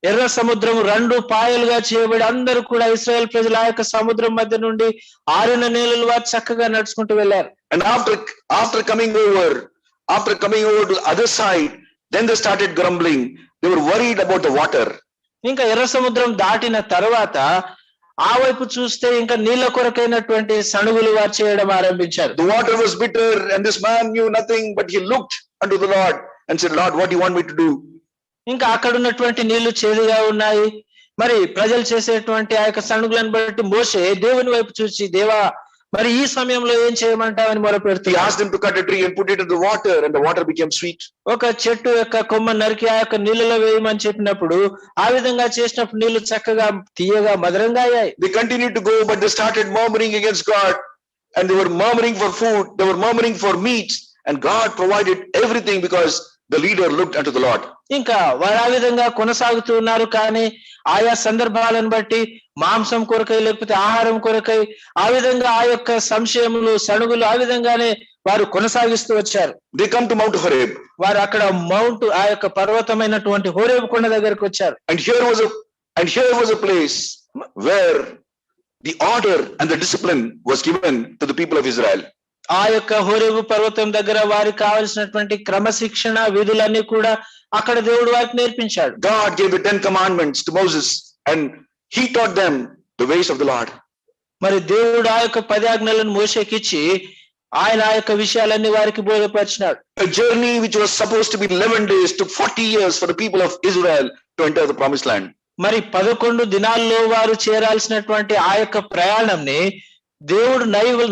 ఎర్ర సముద్రము రెండు పాయలుగా చేయబడి అందరూ కూడా ఇశ్రాయేల్ ప్రజలు ఆ యొక్క సముద్రం మధ్య నుండి ఆరిన నీళ్ళలు వారు చక్కగా నడుచుకుంటూ వెళ్ళారు. And after coming over to the other side, then they started grumbling. They were worried about the water. ఇంకా ఎర్ర సముద్రం దాటిన తర్వాత ఆ వైపు చూస్తే ఇంకా నీళ్ళ కొరకైనటువంటి సణుగులు వారు చేయడం ఆరంభించారు. The water was bitter and this man knew nothing, but he looked unto the Lord and said, Lord, what do you want me to do? ఇంకా అక్కడ ఉన్నటువంటి నీళ్లు చేదుగా ఉన్నాయి. మరి ప్రజలు చేసేటువంటి ఆ యొక్క సణుగులను బట్టి మోషే దేవుని వైపు చూసి, దేవా మరి ఈ సమయంలో ఏం చేయమంటావని మొరపెడుతూ, he asked him to cut a tree and put it in the water and the water became sweet. ఒక చెట్టు యొక్క కొమ్మ నరికి ఆ యొక్క నీళ్ళలో వేయమని చెప్పినప్పుడు ఆ విధంగా చేసినప్పుడు నీళ్లు చక్కగా తీయగా మధురంగా అయ్యాయి. They continued to go, but they started murmuring against God, and they were murmuring for food, they were murmuring for meat, and God provided everything because the leader looked unto the Lord. ఇంకా వారు ఆ విధంగా కొనసాగుతూ ఉన్నారు. కానీ ఆయా సందర్భాలను బట్టి మాంసం కొరకై లేకపోతే ఆహారం కొరకై ఆ విధంగా ఆ యొక్క సంశయములు సణుగులు ఆ విధంగానే వారు కొనసాగిస్తూ వచ్చారు. They come to Mount Horeb. వారు అక్కడ ఆ యొక్క పర్వతమైనటువంటి హోరేబు కొండ దగ్గరికి వచ్చారు. And here was a place where the order and the discipline was given to the people of Israel. ఆ యొక్క హోరేబు పర్వతం దగ్గర వారికి కావలసినటువంటి క్రమశిక్షణ విధులన్నీ కూడా అక్కడ దేవుడు వారికి నేర్పించాడు. God gave the 10 commandments to Moses and he taught them the ways of the Lord. మరి దేవుడు ఆ యొక్క 10 ఆజ్ఞలను మోషేకి ఇచ్చి ఆయన ఆ యొక్క విషయాలన్నీ వారికి బోధపరిచినాడు. A journey which was supposed to be 11 days took 40 years for the people of Israel to enter the promised land. మరి 11 దినాల్లో వారు చేరాల్సినటువంటి ఆ యొక్క ప్రయాణంని దేవుడు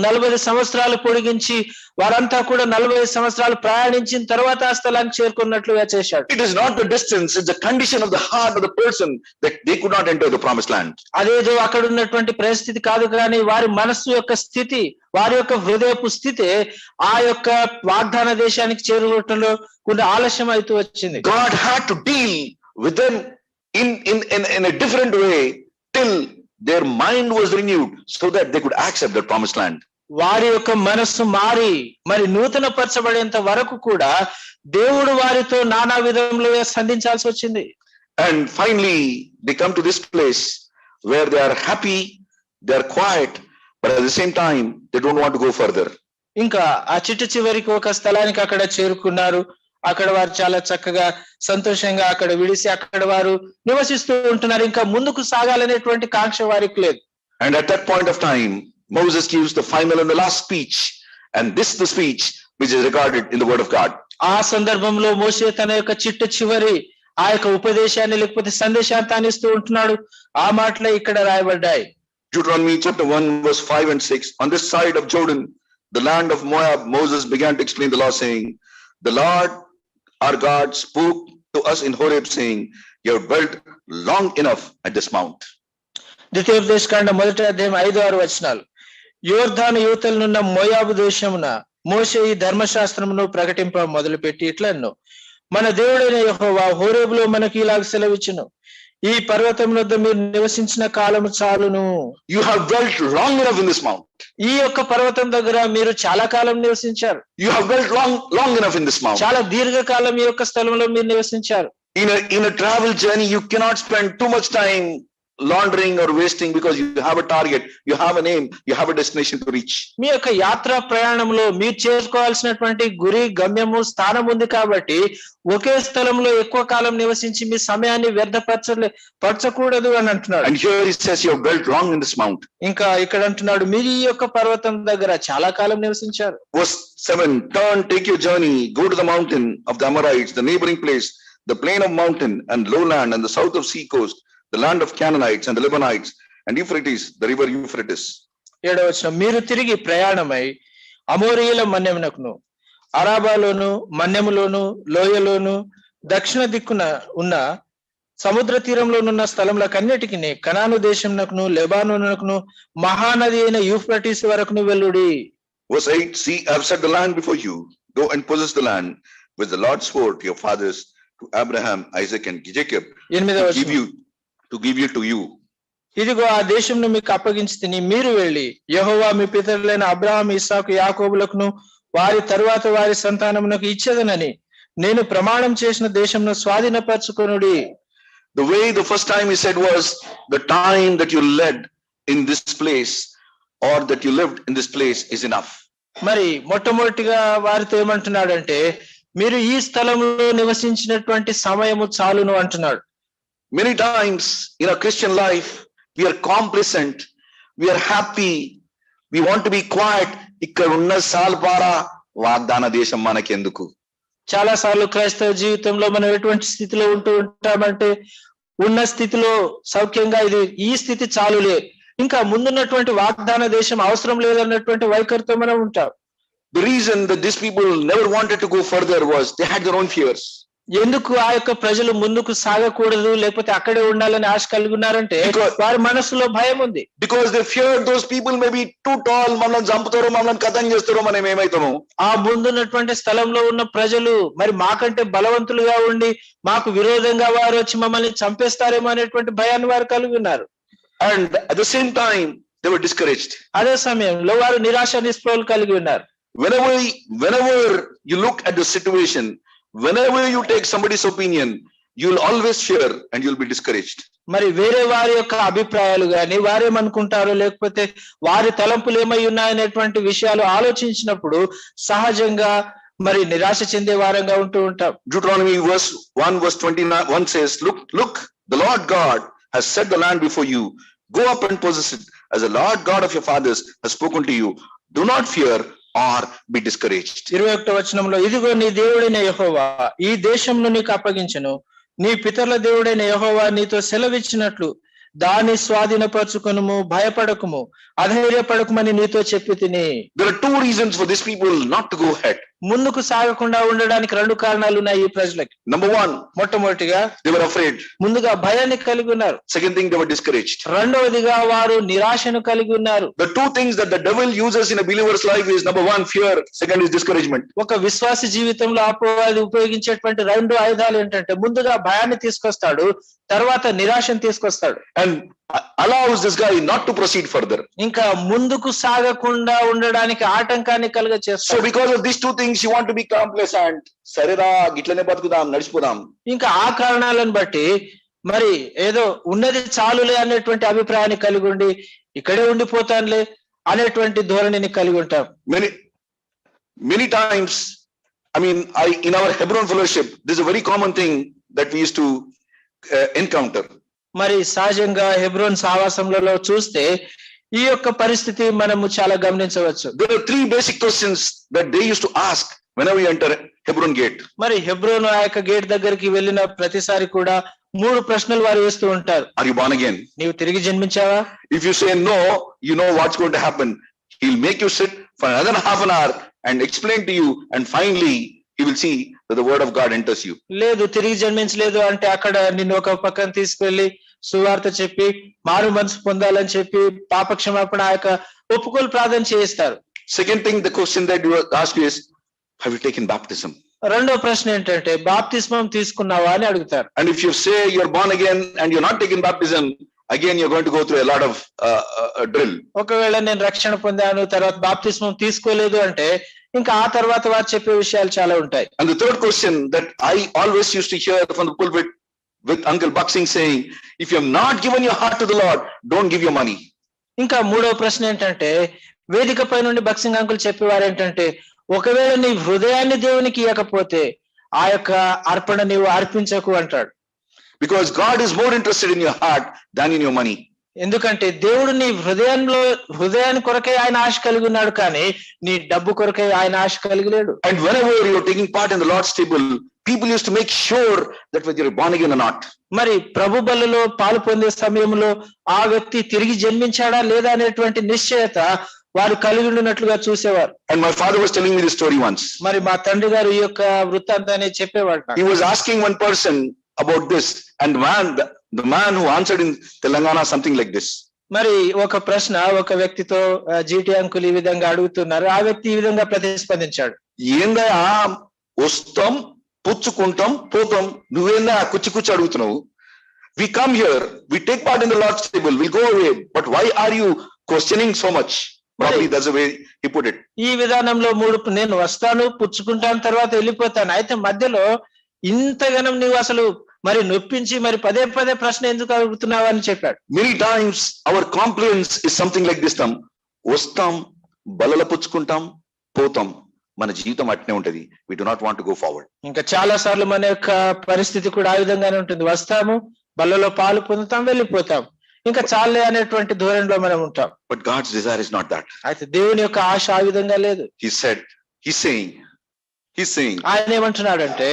40 సంవత్సరాలు పొడిగించి వారంతా కూడా 40 సంవత్సరాలు ప్రయాణించిన తర్వాత ఆ స్థలానికి చేరుకున్నట్లుగా చేశాడు. It is not the distance, it's the condition of the heart of the person that they could not enter the promised land. అదేదో అక్కడ ఉన్నటువంటి పరిస్థితి కాదు, కానీ వారి మనస్సు యొక్క స్థితి, వారి యొక్క హృదయపు స్థితి ఆ యొక్క వాగ్దాన దేశానికి చేరుకోవటంలో కొంత ఆలస్యం అవుతూ వచ్చింది. God had to deal with them in a different way till their mind was renewed so that they could accept the promised land. వారి యొక్క మనస్సు మారి మరి నూతన పరచబడేంత వరకు కూడా దేవుడు వారితో నానా విధంలో సంధించాల్సి వచ్చింది. And finally they come to this place where they are happy, they are quiet, but at the same time they don't want to go further. ఇంకా ఆ చివరికి ఒక స్థలానికి అక్కడ చేరుకున్నారు. అక్కడ వారు చాలా చక్కగా సంతోషంగా అక్కడ విడిసి అక్కడ వారు నివసిస్తూ ఉంటున్నారు. ఇంకా ముందుకు సాగాలనేటువంటి కాంక్ష వారికి లేదు. And at that point of time Moses gives the final and the last speech, and this is the speech which is recorded in the word of God. ఆ సందర్భంలో మోషే తన యొక్క చివరి ఆ యొక్క ఉపదేశాన్ని లేకపోతే సందేశాన్ని తానిస్తూ ఉంటున్నాడు. ఆ మాటలే ఇక్కడ రాయబడ్డాయి. Deuteronomy chapter 1 verse 5 and 6. On this side of Jordan, the land of Moab, Moses began to explain the law, saying, the Lord our God spoke to us in Horeb, saying, you have dwelt long enough at this mount. ద్వితీయోపదేశకాండ 1వ అధ్యాయం 5-6 వచనాలు. యోర్దాను యువతలనున్న మోయాబు దేశమున మోషే ఈ ధర్మశాస్త్రమును ప్రకటింప మొదలుపెట్టి ఇట్లన్నో, మన దేవుడైన యెహోవా హోరేబులో మనకి ఇలాగ సెలవిచ్చును, ఈ పర్వతం వద్ద మీరు నివసించిన కాలము చాలును. You have dwelt long enough in this mount. ఈ యొక్క పర్వతం దగ్గర మీరు చాలా కాలం నివసించారు. You have dwelt long enough in this mount. చాలా దీర్ఘకాలం ఈ యొక్క స్థలంలో మీరు నివసించారు. In a travel journey you cannot spend too much time laundering or wasting, because you have a target, you have a aim, you have a destination to reach. మీ యొక్క యాత్రా ప్రయాణంలో మీరు చేరుకోవాల్సినటువంటి గురి, గమ్యము, స్థానం ఉంది కాబట్టి ఒకే స్థలంలో ఎక్కువ కాలం నివసించి మీ సమయాన్ని వ్యర్థపరచకూడదు అని అంటున్నాడు. And here he says you have dwelt long in this mount. ఇంకా ఇక్కడ అంటున్నాడు మీరు ఈ యొక్క పర్వతం దగ్గర చాలా కాలం నివసించారు. Verse 7, turn, take your journey, go to the mountain of the Amorites, the neighboring place, the plain of mountain and lowland and the south of sea coast, the land of Canaanites and the Lebanonites and Euphrates, the river Euphrates. 7వ వచనం, మీరు తిరిగి ప్రయాణమై అమోరీయుల మన్యమునకును, అరాబాలోను, మన్యములోను, లోయలోను, దక్షిణ దిక్కున ఉన్న సముద్ర తీరంలోనున్న స్థలములకన్నిటికిని, కనాను దేశమునకును, లెబానోనునకును, మహానది అయిన యూఫ్రటీస్ వరకును వెళ్ళుడి. Verse 8, see, I have set the land before you, go and possess the land which the Lord swore to your fathers, to Abraham, Isaac and Jacob, to give you to you. ఇదిగో ఆ దేశంను మీకు అప్పగించితిని, మీరు వెళ్ళి యెహోవా మీ పితరులైన అబ్రహాము, ఇస్సాకు, యాకోబులకును వారి తరువాత వారి సంతానమునకు ఇచ్చేదనని నేను ప్రమాణం చేసిన దేశంను స్వాధీనపరచుకొనుడి. The way the first time he said was the time that you led in this place or that you lived in this place is enough. మరి మొట్టమొదటిగా వారితో ఏమంటున్నాడంటే మీరు ఈ స్థలంలో నివసించినటువంటి సమయము చాలును అంటున్నాడు. Many times in our Christian life we are complacent, we are happy, we want to be quiet. ఇక్కడ ఉన్న సాల్పారా వాగ్దాన దేశం మనకెందుకు? చాలా సార్లు క్రైస్తవ జీవితంలో మనం ఎటువంటి స్థితిలో ఉంటూ ఉంటామంటే ఉన్న స్థితిలో సౌఖ్యంగా ఈ స్థితి చాలులే, ఇంకా ముందున్నటువంటి వాగ్దాన దేశం అవసరం లేదన్నటువంటి వైఖరితో మనం ఉంటాం. The reason that these people never wanted to go further was they had their own fears. ఎందుకు ఆ యొక్క ప్రజలు ముందుకు సాగకూడదు లేకపోతే అక్కడే ఉండాలని ఆశ కలిగి ఉన్నారంటే వారి మనసులో భయం ఉంది. Because they feared those people may be too tall, మనల్ని చంపుతారో, మనల్ని కథం చేస్తారో, మనం ఏమైతామో. ఆ ముందున్నటువంటి స్థలంలో ఉన్న ప్రజలు మరి మాకంటే బలవంతులుగా ఉండి మాకు విరోధంగా వారు వచ్చి మమ్మల్ని చంపేస్తారేమో అనేటువంటి భయాన్ని వారు కలిగి ఉన్నారు. And at the same time they were discouraged. అదే సమయంలో వారు నిరాశ నిస్పృహలు కలిగి ఉన్నారు. Whenever you look at the situation, whenever you take somebody's opinion, you will always fear and you will be discouraged. మరి వేరే వారి యొక్క అభిప్రాయాలు గాని వారేమనుకుంటారో లేకపోతే వారి తలంపులు ఏమై ఉన్నాయనేటువంటి విషయాలు ఆలోచించినప్పుడు సహజంగా మరి నిరాశ చెందే వారంగా ఉంటూ ఉంటాం. Deuteronomy verse 1 verse 21 says, look, the Lord God has set the land before you, go up and possess it as the Lord God of your fathers has spoken to you. Do not fear or be discouraged. 21వ వచనంలో ఇదిగో నీ దేవుడైన యెహోవా ఈ దేశంను నీకు అప్పగించెను, నీ పితరుల దేవుడైన యెహోవా నీతో సెలవిచ్చినట్లు దాన్ని స్వాధీనపరచుకొనుము, భయపడకుము, అధైర్యపడకుమని నీతో చెప్పి తిని. There are two reasons for these people not to go ahead. ముందుకు సాగకుండా ఉండడానికి రెండు కారణాలు ఉన్నాయి ఈ ప్రజలకి. Number 1, మొట్టమొదటిగా they were afraid. ముందుగా భయాన్ని కలిగి ఉన్నారు. Second thing, they were discouraged. రెండవదిగా వారు నిరాశను కలిగి ఉన్నారు. The two things that the devil uses in a believer's life is number 1, fear, second is discouragement. ఒక విశ్వాసి జీవితంలో అపవాది ఉపయోగించేటువంటి రెండు ఆయుధాలు ఏంటంటే ముందుగా భయాన్ని తీసుకొస్తాడు, తర్వాత నిరాశను తీసుకొస్తాడు. And allows this guy not to proceed further. ఇంకా ముందుకు సాగకుండా ఉండడానికి ఆటంకాన్ని కలుగ చేస్తాడు. So because of these two things you want to be complacent. సరేరా గిట్లనే బతుకుదాం, నడిచిపోదాం. ఇంకా ఆ కారణాలను బట్టి మరి ఏదో ఉన్నది చాలులే అనేటువంటి అభిప్రాయాన్ని కలిగి ఉండి ఇక్కడే ఉండిపోతానులే అనేటువంటి ధోరణిని కలిగి ఉంటాం. Many times, in our Hebron fellowship, this is a very common thing that we used to encounter. మరి సహజంగా హెబ్రోన్ సహవాసంలో చూస్తే ఈ యొక్క పరిస్థితి మనము చాలా గమనించవచ్చు. There are 3 basic questions that they used to ask whenever you enter Hebron gate. మరి హెబ్రోన్ ఆ యొక్క గేట్ దగ్గరికి వెళ్ళిన ప్రతిసారి కూడా 3 ప్రశ్నలు వారు వేస్తూ ఉంటారు. Are you born again? నీవు తిరిగి జన్మించావా? If you say no, you know what's going to happen. He'll make you sit for another half an hour and explain to you, and finally he will see that the word of God enters you. లేదు తిరిగి జన్మించలేదు అంటే అక్కడ నిన్ను ఒక పక్కన తీసుకెళ్లి సువార్త చెప్పి మారు మనసు పొందాలని చెప్పి పాపక్షమాపణ ఆ యొక్క ఒప్పుకోలు ప్రార్థన చేయిస్తారు. Second thing, the question that you ask is, have you taken baptism? రెండో ప్రశ్న ఏంటంటే బాప్తిస్మం తీసుకున్నావా అని అడుగుతారు. And if you say you're born again and you're not taking baptism, again you're going to go through a lot of drill. ఒకవేళ నేను రక్షణ పొందాను తర్వాత బాప్తిస్మం తీసుకోలేదు అంటే ఇంకా ఆ తర్వాత వారు చెప్పే విషయాలు చాలా ఉంటాయి. And the third question that I always used to hear from the pulpit with Uncle Buxing saying, if you have not given your heart to the Lord, don't give your money. ఇంకా మూడవ ప్రశ్న ఏంటంటే, వేదికపై నుండి బక్సింగ్ uncle చెప్పేవారు ఏంటంటే, ఒకవేళ నీ హృదయాన్ని దేవునికి ఇవ్వకపోతే ఆ యొక్క అర్పణ నీవు అర్పించకు అంటాడు. Because God is more interested in your heart than in your money. ఎందుకంటే దేవుడు నీ హృదయాన్ని కొరకే ఆయన ఆశ కలిగి ఉన్నాడు, కానీ నీ డబ్బు కొరకే ఆయన ఆశ కలిగి లేడు. And whenever you are taking part in the Lord's table, people used to make sure that whether you are born again or not. మరి ప్రభు బలిలో పాలు పొందే సమయంలో ఆ వ్యక్తి తిరిగి జన్మించాడా లేదా అనేటువంటి నిశ్చయత వారు కలిగి ఉన్నట్లుగా చూసేవారు. And my father was telling me this story once. మరి మా తండ్రి గారు ఈ యొక్క వృత్తాంతాన్ని చెప్పేవాడు. He was asking one person about this, and the man who answered in Telangana something like this. మరి ఒక ప్రశ్న ఒక వ్యక్తితో జీటీ అంకుల్ ఈ విధంగా అడుగుతున్నారు. ఆ వ్యక్తి ఈ విధంగా ప్రతిస్పందించాడు. ఏందా వస్తాం, పుచ్చుకుంటాం, పోతాం, నువ్వేందా కుచ్చి అడుగుతున్నావు? We come here, we take part in the Lord's table, we'll go away, but why are you questioning so much? Probably that's the way he put it. ఈ విధానంలో నేను వస్తాను, పుచ్చుకుంటాను, తర్వాత వెళ్ళిపోతాను, అయితే మధ్యలో ఇంతగానం నీవు అసలు మరి నొప్పించి మరి పదే పదే ప్రశ్న ఎందుకు అడుగుతున్నావు అని చెప్పాడు. Many times our complaints is something like this. వస్తాం, బలల పుచ్చుకుంటాం, పోతాం, మన జీవితం అట్నే ఉంటది. We do not want to go forward. ఇంకా చాలా సార్లు మన యొక్క పరిస్థితి కూడా ఆ విధంగానే ఉంటుంది. వస్తాము, బలలో పాలు పొందుతాం, వెళ్ళిపోతాం, ఇంకా చాలే అనేటువంటి ధోరణిలో మనం ఉంటాం. But God's desire is not that. అయితే దేవుని యొక్క ఆశ ఆ విధంగా లేదు. He's saying ఆయన ఏమంటున్నాడంటే,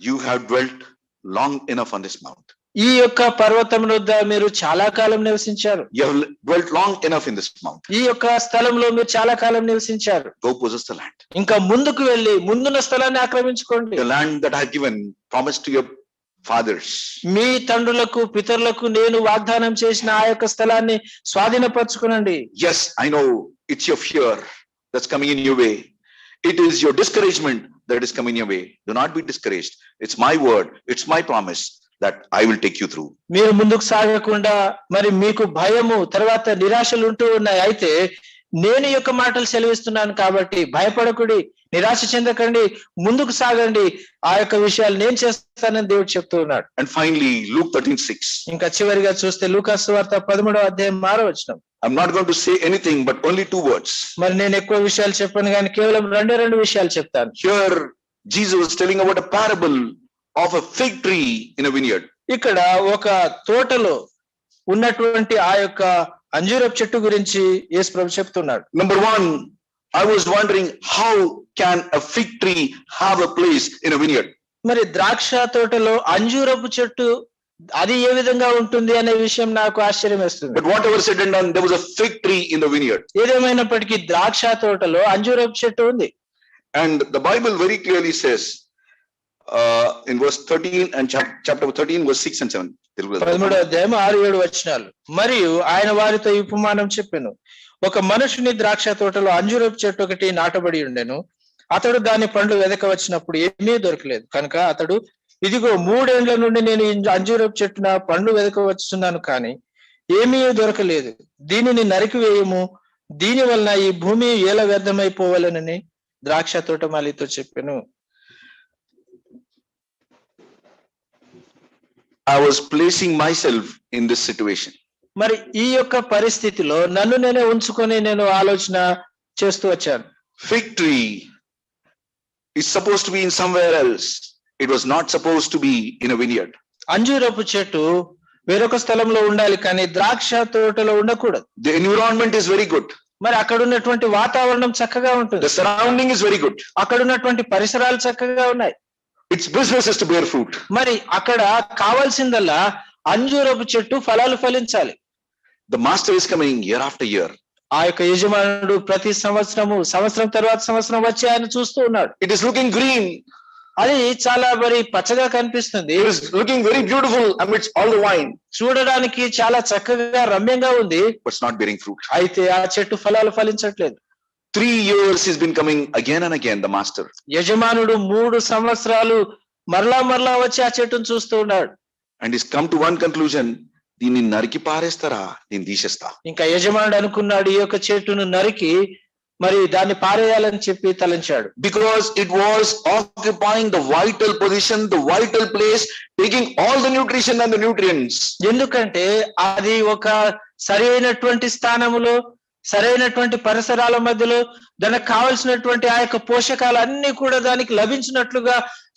you have dwelt long enough on this mount. ఈ యొక్క పర్వతం వద్ద మీరు చాలా కాలం నివసించారు. You have dwelt long enough in this mount. ఈ యొక్క స్థలంలో మీరు చాలా కాలం నివసించారు. Go possess the land. ఇంకా ముందుకు వెళ్ళి ముందున్న స్థలాన్ని ఆక్రమించుకోండి. The land that I have given, promised to your fathers. మీ తండ్రులకు పితరులకు నేను వాగ్దానం చేసిన ఆ యొక్క స్థలాన్ని స్వాధీనపరచుకోనండి. Yes, I know it's your fear that's coming in your way. It is your discouragement that is coming your way. Do not be discouraged. It's my word, it's my promise that I will take you through. మీరు ముందుకు సాగకుండా మరి మీకు భయము తర్వాత నిరాశలు ఉంటూ ఉన్నాయి. అయితే నేను యొక్క మాటలు సెలవిస్తున్నాను కాబట్టి భయపడకుడి, నిరాశ చెందకండి, ముందుకు సాగండి, ఆ యొక్క విషయాలు నేను చేస్తానని దేవుడు చెప్తూ ఉన్నాడు. And finally, Luke 13:6. ఇంకా చివరిగా చూస్తే లూకా సువార్త 13వ అధ్యాయం 6వ వచనం. I'm not going to say anything but only 2 words. మరి నేను ఎక్కువ విషయాలు చెప్పను కానీ కేవలం రెండు విషయాలు చెప్తాను. Here Jesus was telling about a parable of a fig tree in a vineyard. ఇక్కడ ఒక తోటలో ఉన్నటువంటి ఆ యొక్క అంజూరపు చెట్టు గురించి యేసు ప్రభు చెప్తున్నాడు. Number 1, I was wondering how can a fig tree have a place in a vineyard? మరి ద్రాక్ష తోటలో అంజూరపు చెట్టు అది ఏ విధంగా ఉంటుంది అనే విషయం నాకు ఆశ్చర్యం వేస్తుంది. But whatever said and done, there was a fig tree in the vineyard. ఏదేమైనప్పటికీ ద్రాక్ష తోటలో అంజూరపు చెట్టు ఉంది. And the Bible very clearly says in verse 13 and chapter 13 verse 6 and 7. 13వ అధ్యాయం 6-7 వచనాలు. మరియు ఆయన వారితో ఈ ఉపమానం చెప్పెను. ఒక మనుషుని ద్రాక్ష తోటలో అంజూరపు చెట్టు ఒకటి నాటబడి ఉండెను. అతడు దాని పండ్లు వెదక వచ్చినప్పుడు ఏమీ దొరకలేదు కనుక అతడు, ఇదిగో 3 ఏండ్ల నుండి నేను అంజూరపు చెట్టున పండ్లు వెదక వచ్చున్నాను, కానీ ఏమీ దొరకలేదు. దీనిని నరికివేయము, దీని వలన ఈ భూమి ఎలా వ్యర్థమైపోవాలనని ద్రాక్ష తోటమాలితో చెప్పెను. I was placing myself in this situation. మరి ఈ యొక్క పరిస్థితిలో నన్ను నేనే ఉంచుకొని నేను ఆలోచన చేస్తూ వచ్చాను. Fig tree is supposed to be in somewhere else. It was not supposed to be in a vineyard. అంజూరపు చెట్టు వేరొక స్థలంలో ఉండాలి, కానీ ద్రాక్ష తోటలో ఉండకూడదు. The environment is very good. మరి అక్కడ ఉన్నటువంటి వాతావరణం చక్కగా ఉంటుంది. The surrounding is very good. అక్కడ ఉన్నటువంటి పరిసరాలు చక్కగా ఉన్నాయి. Its business is to bear fruit. మరి అక్కడ కావాల్సిందల్లా అంజూరపు చెట్టు ఫలాలు ఫలించాలి. The master is coming year after year. ఆ యొక్క యజమానుడు ప్రతి సంవత్సరం తర్వాత సంవత్సరం వచ్చి ఆయన చూస్తూ ఉన్నాడు. It is looking green. అది చాలా మరి పచ్చగా కనిపిస్తుంది. It is looking very beautiful amidst all the wine. చూడడానికి చాలా చక్కగా రమ్యంగా ఉంది, but it's not bearing fruit. అయితే ఆ చెట్టు ఫలాలు ఫలించట్లేదు. 3 years he's been coming again and again, the master. యజమానుడు 3 సంవత్సరాలు మరలా వచ్చి ఆ చెట్టును చూస్తూ ఉన్నాడు. And he's come to one conclusion, దీన్ని నరికి పారేస్తారా, నేను తీసేస్తా. ఇంకా యజమానుడు అనుకున్నాడు, ఈ యొక్క చెట్టును నరికి మరి దాన్ని పారేయాలని చెప్పి తలంచాడు. Because it was occupying the vital position, the vital place, taking all the nutrition and the nutrients. ఎందుకంటే అది ఒక సరైనటువంటి స్థానములో, సరైనటువంటి పరిసరాల మధ్యలో దానికి కావలసినటువంటి ఆ యొక్క పోషకాలన్నీ కూడా దానికి లభించినట్లుగా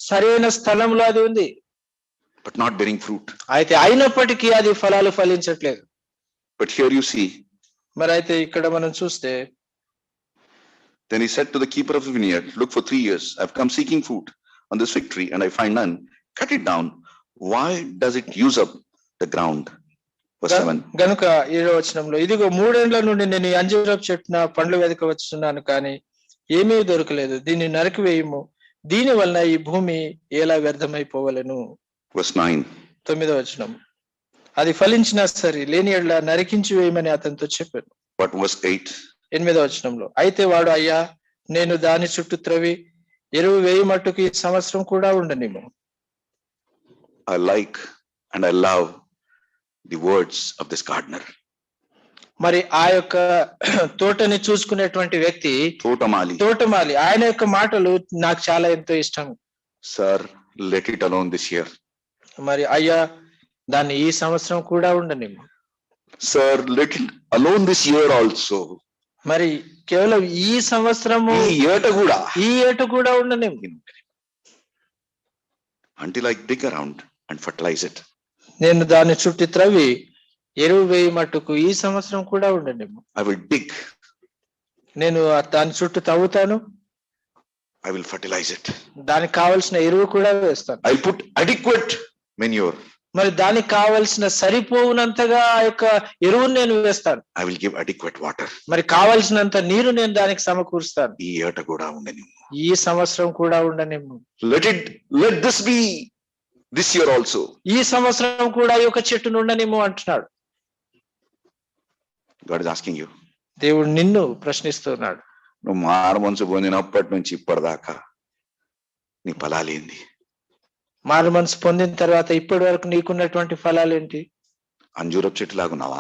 సరైన స్థలంలో అది ఉంది. But not bearing fruit. అయితే అయినప్పటికీ అది ఫలాలు ఫలించట్లేదు. But here you see. మరి అయితే ఇక్కడ మనం చూస్తే, then he said to the keeper of the vineyard, look, for 3 years I've come seeking fruit on this fig tree and I find none. Cut it down. Why does it use up the ground? Verse 7. గనుక 7వ వచనంలో, ఇదిగో 3 ఏండ్ల నుండి నేను ఈ అంజూరపు చెట్టున పండ్లు వెదక వచ్చున్నాను, కానీ ఏమీ దొరకలేదు. దీన్ని నరికివేయము, దీని వలన ఈ భూమి ఎలా వ్యర్థమైపోవలెను. Verse 9. 9వ వచనం, అది ఫలించినా సరే లేని ఎడల నరికించి వేయమని అతనితో చెప్పాను. But verse 8. 8వ వచనంలో, అయితే వాడు, అయ్యా నేను దాని చుట్టూ త్రవి ఎరువు వేయి మట్టుకు ఈ సంవత్సరం కూడా ఉండనిము. I like and I love the words of this gardener. మరి ఆ యొక్క తోటని చూసుకునేటువంటి వ్యక్తి తోటమాలి ఆయన యొక్క మాటలు నాకు చాలా ఎంతో ఇష్టం. Sir, let it alone this year. మరి అయ్యా దాన్ని ఈ సంవత్సరం కూడా ఉండనిము. Sir, let it alone this year also. మరి కేవలం ఈ సంవత్సరము, ఈ ఏట కూడా ఉండనిము. Until I dig around and fertilize it. నేను దాన్ని చుట్టి త్రవి ఎరువు వేయి మట్టుకు ఈ సంవత్సరం కూడా ఉండనిము. I will dig. నేను దాని చుట్టూ తవ్వుతాను. I will fertilize it. దానికి కావలసిన ఎరువు కూడా వేస్తాను. I put adequate manure. మరి దానికి కావలసిన సరిపోవునంతగా ఆ యొక్క ఎరువును నేను వేస్తాను. I will give adequate water. మరి కావలసినంత నీరు నేను దానికి సమకూరుస్తాను. ఈ ఏట కూడా ఉండనిము, ఈ సంవత్సరం కూడా ఉండనిము. Let this be this year also. ఈ సంవత్సరం కూడా ఈ యొక్క చెట్టును ఉండనిము అంటున్నాడు. God is asking you. దేవుడు నిన్ను ప్రశ్నిస్తున్నాడు. నువ్వు మారు మనసు పొందినప్పటి నుంచి ఇప్పటిదాకా నీ ఫలాలేంది? మారు మనసు పొందిన తర్వాత ఇప్పటి వరకు నీకున్నటువంటి ఫలాలు ఏంటి? అంజూరపు చెట్టు లాగా ఉన్నావా?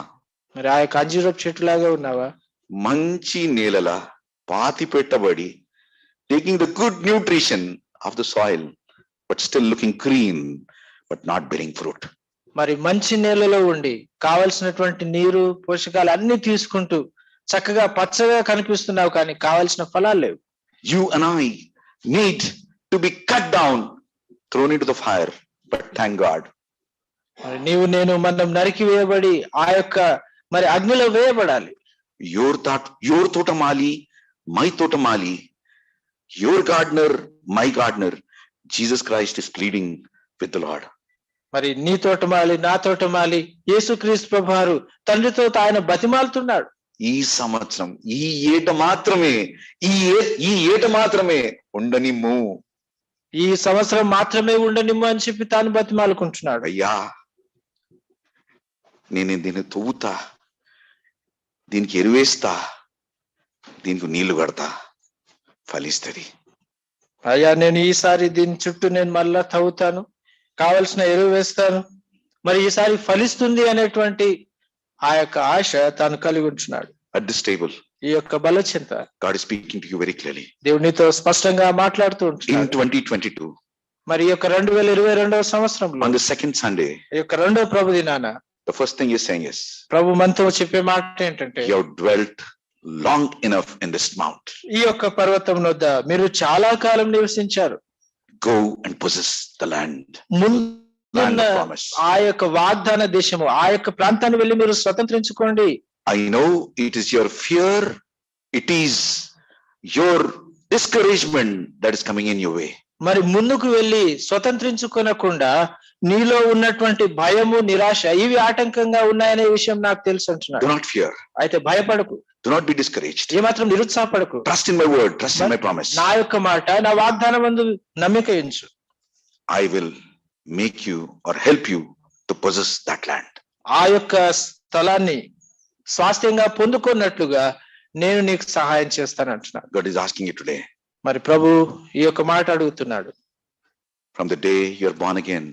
మరి ఆ యొక్క అంజూరపు చెట్టు లాగా ఉన్నావా? మంచి నేలలా పాతి పెట్టబడి, taking the good nutrition of the soil, but still looking green, but not bearing fruit. మరి మంచి నేలలో ఉండి కావలసినటువంటి నీరు, పోషకాలు అన్ని తీసుకుంటూ చక్కగా పచ్చగా కనిపిస్తున్నావు, కానీ కావలసిన ఫలాలు లేవు. You and I need to be cut down, thrown into the fire, but thank God. మరి నీవు నేను మనం నరికి వేయబడి ఆ యొక్క మరి అగ్నిలో వేయబడాలి. Your తోటమాలి, my తోటమాలి, your gardener, my gardener, Jesus Christ is pleading with the Lord. మరి నీ తోటమాలి, నా తోటమాలి, యేసుక్రీస్తు ప్రభువారు తండ్రితో ఆయన బతిమాలుతున్నాడు. ఈ సంవత్సరం, ఈ ఏట మాత్రమే ఉండనిమ్ము, ఈ సంవత్సరం మాత్రమే ఉండనిమ్ము అని చెప్పి తాను బతిమాలుకుంటున్నాడు. అయ్యా నేను దీన్ని తవ్వుతా, దీనికి ఎరువేస్తా, దీనికి నీళ్లు కడతా, ఫలిస్తుంది. అయ్యా నేను ఈసారి దీని చుట్టూ నేను మళ్ళా తవ్వుతాను, కావలసిన ఎరువు వేస్తాను, మరి ఈసారి ఫలిస్తుంది అనేటువంటి ఆ యొక్క ఆశ తాను కలిగి ఉంటున్నాడు. At this table, ఈ యొక్క బలచింత God is speaking to you very clearly. దేవుడు నీతో స్పష్టంగా మాట్లాడుతూ ఉంటున్నాడు. In 2022, మరి ఈ యొక్క 2022వ సంవత్సరంలో on the second Sunday, ఈ యొక్క రెండవ ప్రభు దినాన the first thing he's saying is, ప్రభు మనతో చెప్పే మాట ఏంటంటే, you have dwelt long enough in this mount. ఈ యొక్క పర్వతం వద్ద మీరు చాలా కాలం నివసించారు. Go and possess the land. ఆ యొక్క వాగ్దాన దేశము, ఆ యొక్క ప్రాంతాన్ని వెళ్ళి మీరు స్వతంత్రించుకోండి. I know it is your fear, it is your discouragement that is coming in your way. మరి ముందుకు వెళ్ళి స్వతంత్రించుకోనకుండా నీలో ఉన్నటువంటి భయము, నిరాశ ఇవి ఆటంకంగా ఉన్నాయనే విషయం నాకు తెలుసు అంటున్నాడు. Do not fear. అయితే భయపడకు. Do not be discouraged. ఏమాత్రం నిరుత్సాహపడకు. Trust in my word, trust in my promise. నా యొక్క మాట, నా వాగ్దానమందు నమ్మిక ఉంచు. I will make you or help you to possess that land. ఆ యొక్క స్థలాన్ని స్వాస్థ్యంగా పొందుకున్నట్లుగా నేను నీకు సహాయం చేస్తాను అంటున్నాడు. God is asking you today. మరి ప్రభు ఈ యొక్క మాట అడుగుతున్నాడు. From the day you are born again,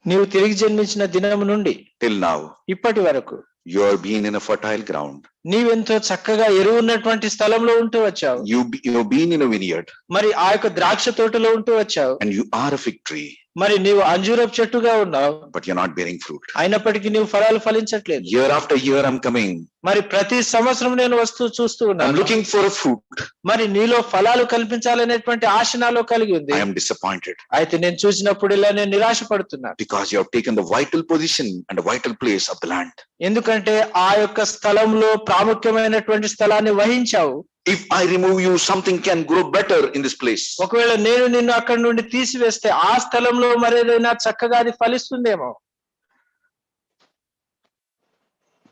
నీవు తిరిగి జన్మించిన దినము నుండి till now, ఇప్పటి వరకు, You are being in a fertile ground. నీవెంతో చక్కగా ఎరువు ఉన్నటువంటి స్థలంలో ఉంటూ వచ్చావు. You've been in a vineyard. మరి ఆ యొక్క ద్రాక్ష తోటలో ఉంటూ వచ్చావు. And you are a fig tree. మరి నీవు అంజూరపు చెట్టుగా ఉన్నావు. But you're not bearing fruit. అయినప్పటికీ నీవు ఫలాలు ఫలించట్లేదు. Year after year I'm coming. మరి ప్రతి సంవత్సరం నేను చూస్తూ ఉన్నాను. I'm looking for a fruit. మరి నీలో ఫలాలు కల్పించాలనేటువంటి ఆశ నాలో కలిగి ఉంది. I am disappointed. అయితే నేను చూసినప్పుడు ఇలా నేను నిరాశపడుతున్నాను. Because you have taken the vital position and the vital place of the land. ఎందుకంటే ఆ యొక్క స్థలంలో ప్రాముఖ్యమైనటువంటి స్థలాన్ని వహించావు. If I remove you, something can grow better in this place. ఒకవేళ నేను నిన్ను అక్కడి నుండి తీసివేస్తే ఆ స్థలంలో మరేదైనా చక్కగా అది ఫలిస్తుందేమో.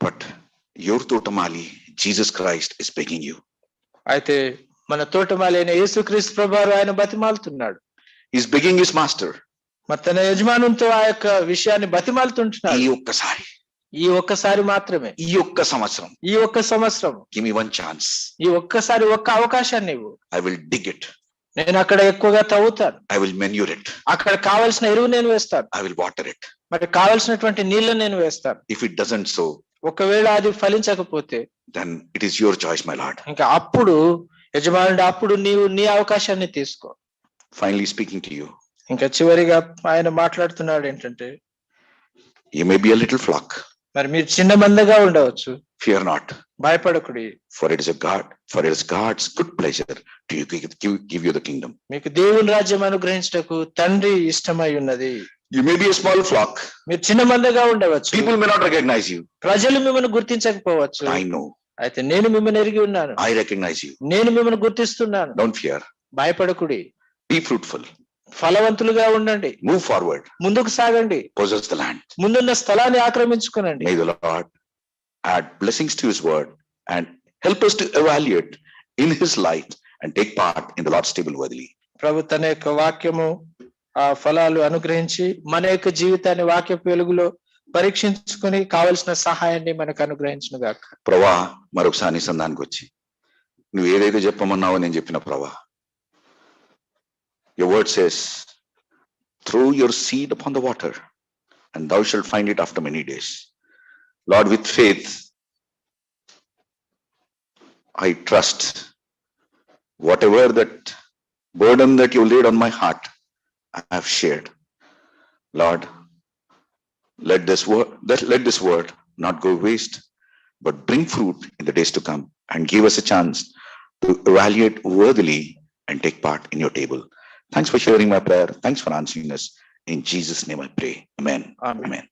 But your తోటమాలి Jesus Christ is begging you. అయితే మన తోటమాలి అయిన యేసుక్రీస్తు ప్రభువారు ఆయన బతిమాలుతున్నాడు. He is begging his master. మరి తన యజమానునితో ఆ యొక్క విషయాన్ని బతిమాలుతుంటున్నాడు. ఈ ఒక్కసారి మాత్రమే, ఈ ఒక్క సంవత్సరం, give me one chance. ఈ ఒక్కసారి ఒక్క అవకాశాన్ని ఇవ్వు. I will dig it. నేను అక్కడ ఎక్కువగా తవ్వుతాను. I will manure it. అక్కడ కావాల్సిన ఎరువు నేను వేస్తాను. I will water it. మరి కావాల్సినటువంటి నీళ్లను నేను వేస్తాను. If it doesn't so, ఒకవేళ అది ఫలించకపోతే, then it is your choice, my Lord. ఇంకా అప్పుడు యజమానుడు, అప్పుడు నీవు నీ అవకాశాన్ని తీసుకో. Finally speaking to you. ఇంకా చివరిగా ఆయన మాట్లాడుతున్నాడు ఏంటంటే, you may be a little flock. మరి మీరు చిన్న మందగా ఉండవచ్చు. Fear not. భయపడకుడి. For it is God's good pleasure to give you the kingdom. మీకు దేవుని రాజ్యం అనుగ్రహించుటకు తండ్రి ఇష్టమై ఉన్నది. You may be a small flock. మీరు చిన్న మందగా ఉండవచ్చు. People may not recognize you. ప్రజలు మిమ్మల్ని గుర్తించకపోవచ్చు. I know. అయితే నేను మిమ్మల్ని ఎరిగి ఉన్నాను. I recognize you. నేను మిమ్మల్ని గుర్తిస్తున్నాను. Don't fear. భయపడకుడి. Be fruitful. ఫలవంతులుగా ఉండండి. Move forward. ముందుకు సాగండి. Possess the land. ముందున్న స్థలాన్ని ఆక్రమించుకోనండి. May the Lord add blessings to his word and help us to evaluate in his light and take part in the Lord's table worthily. ప్రభు తన యొక్క వాక్యము ఆ ఫలాలు అనుగ్రహించి మన యొక్క జీవితాన్ని వాక్యపు వెలుగులో పరీక్షించుకొని కావలసిన సహాయాన్ని మనకు అనుగ్రహించును గాక. ప్రభా, మరొకసారి సంధానికి వచ్చి నువ్వు ఏదైతే చెప్పమన్నావో నేను చెప్పిన ప్రభా, your word says, throw your seed upon the water and thou shalt find it after many days. Lord, with faith, I trust whatever that burden that you laid on my heart, I have shared. Lord, let this word not go waste, but bring fruit in the days to come and give us a chance to evaluate worthily and take part in your table. Thanks for sharing my prayer. Thanks for answering us. In Jesus' name I pray. Amen. Amen. Amen.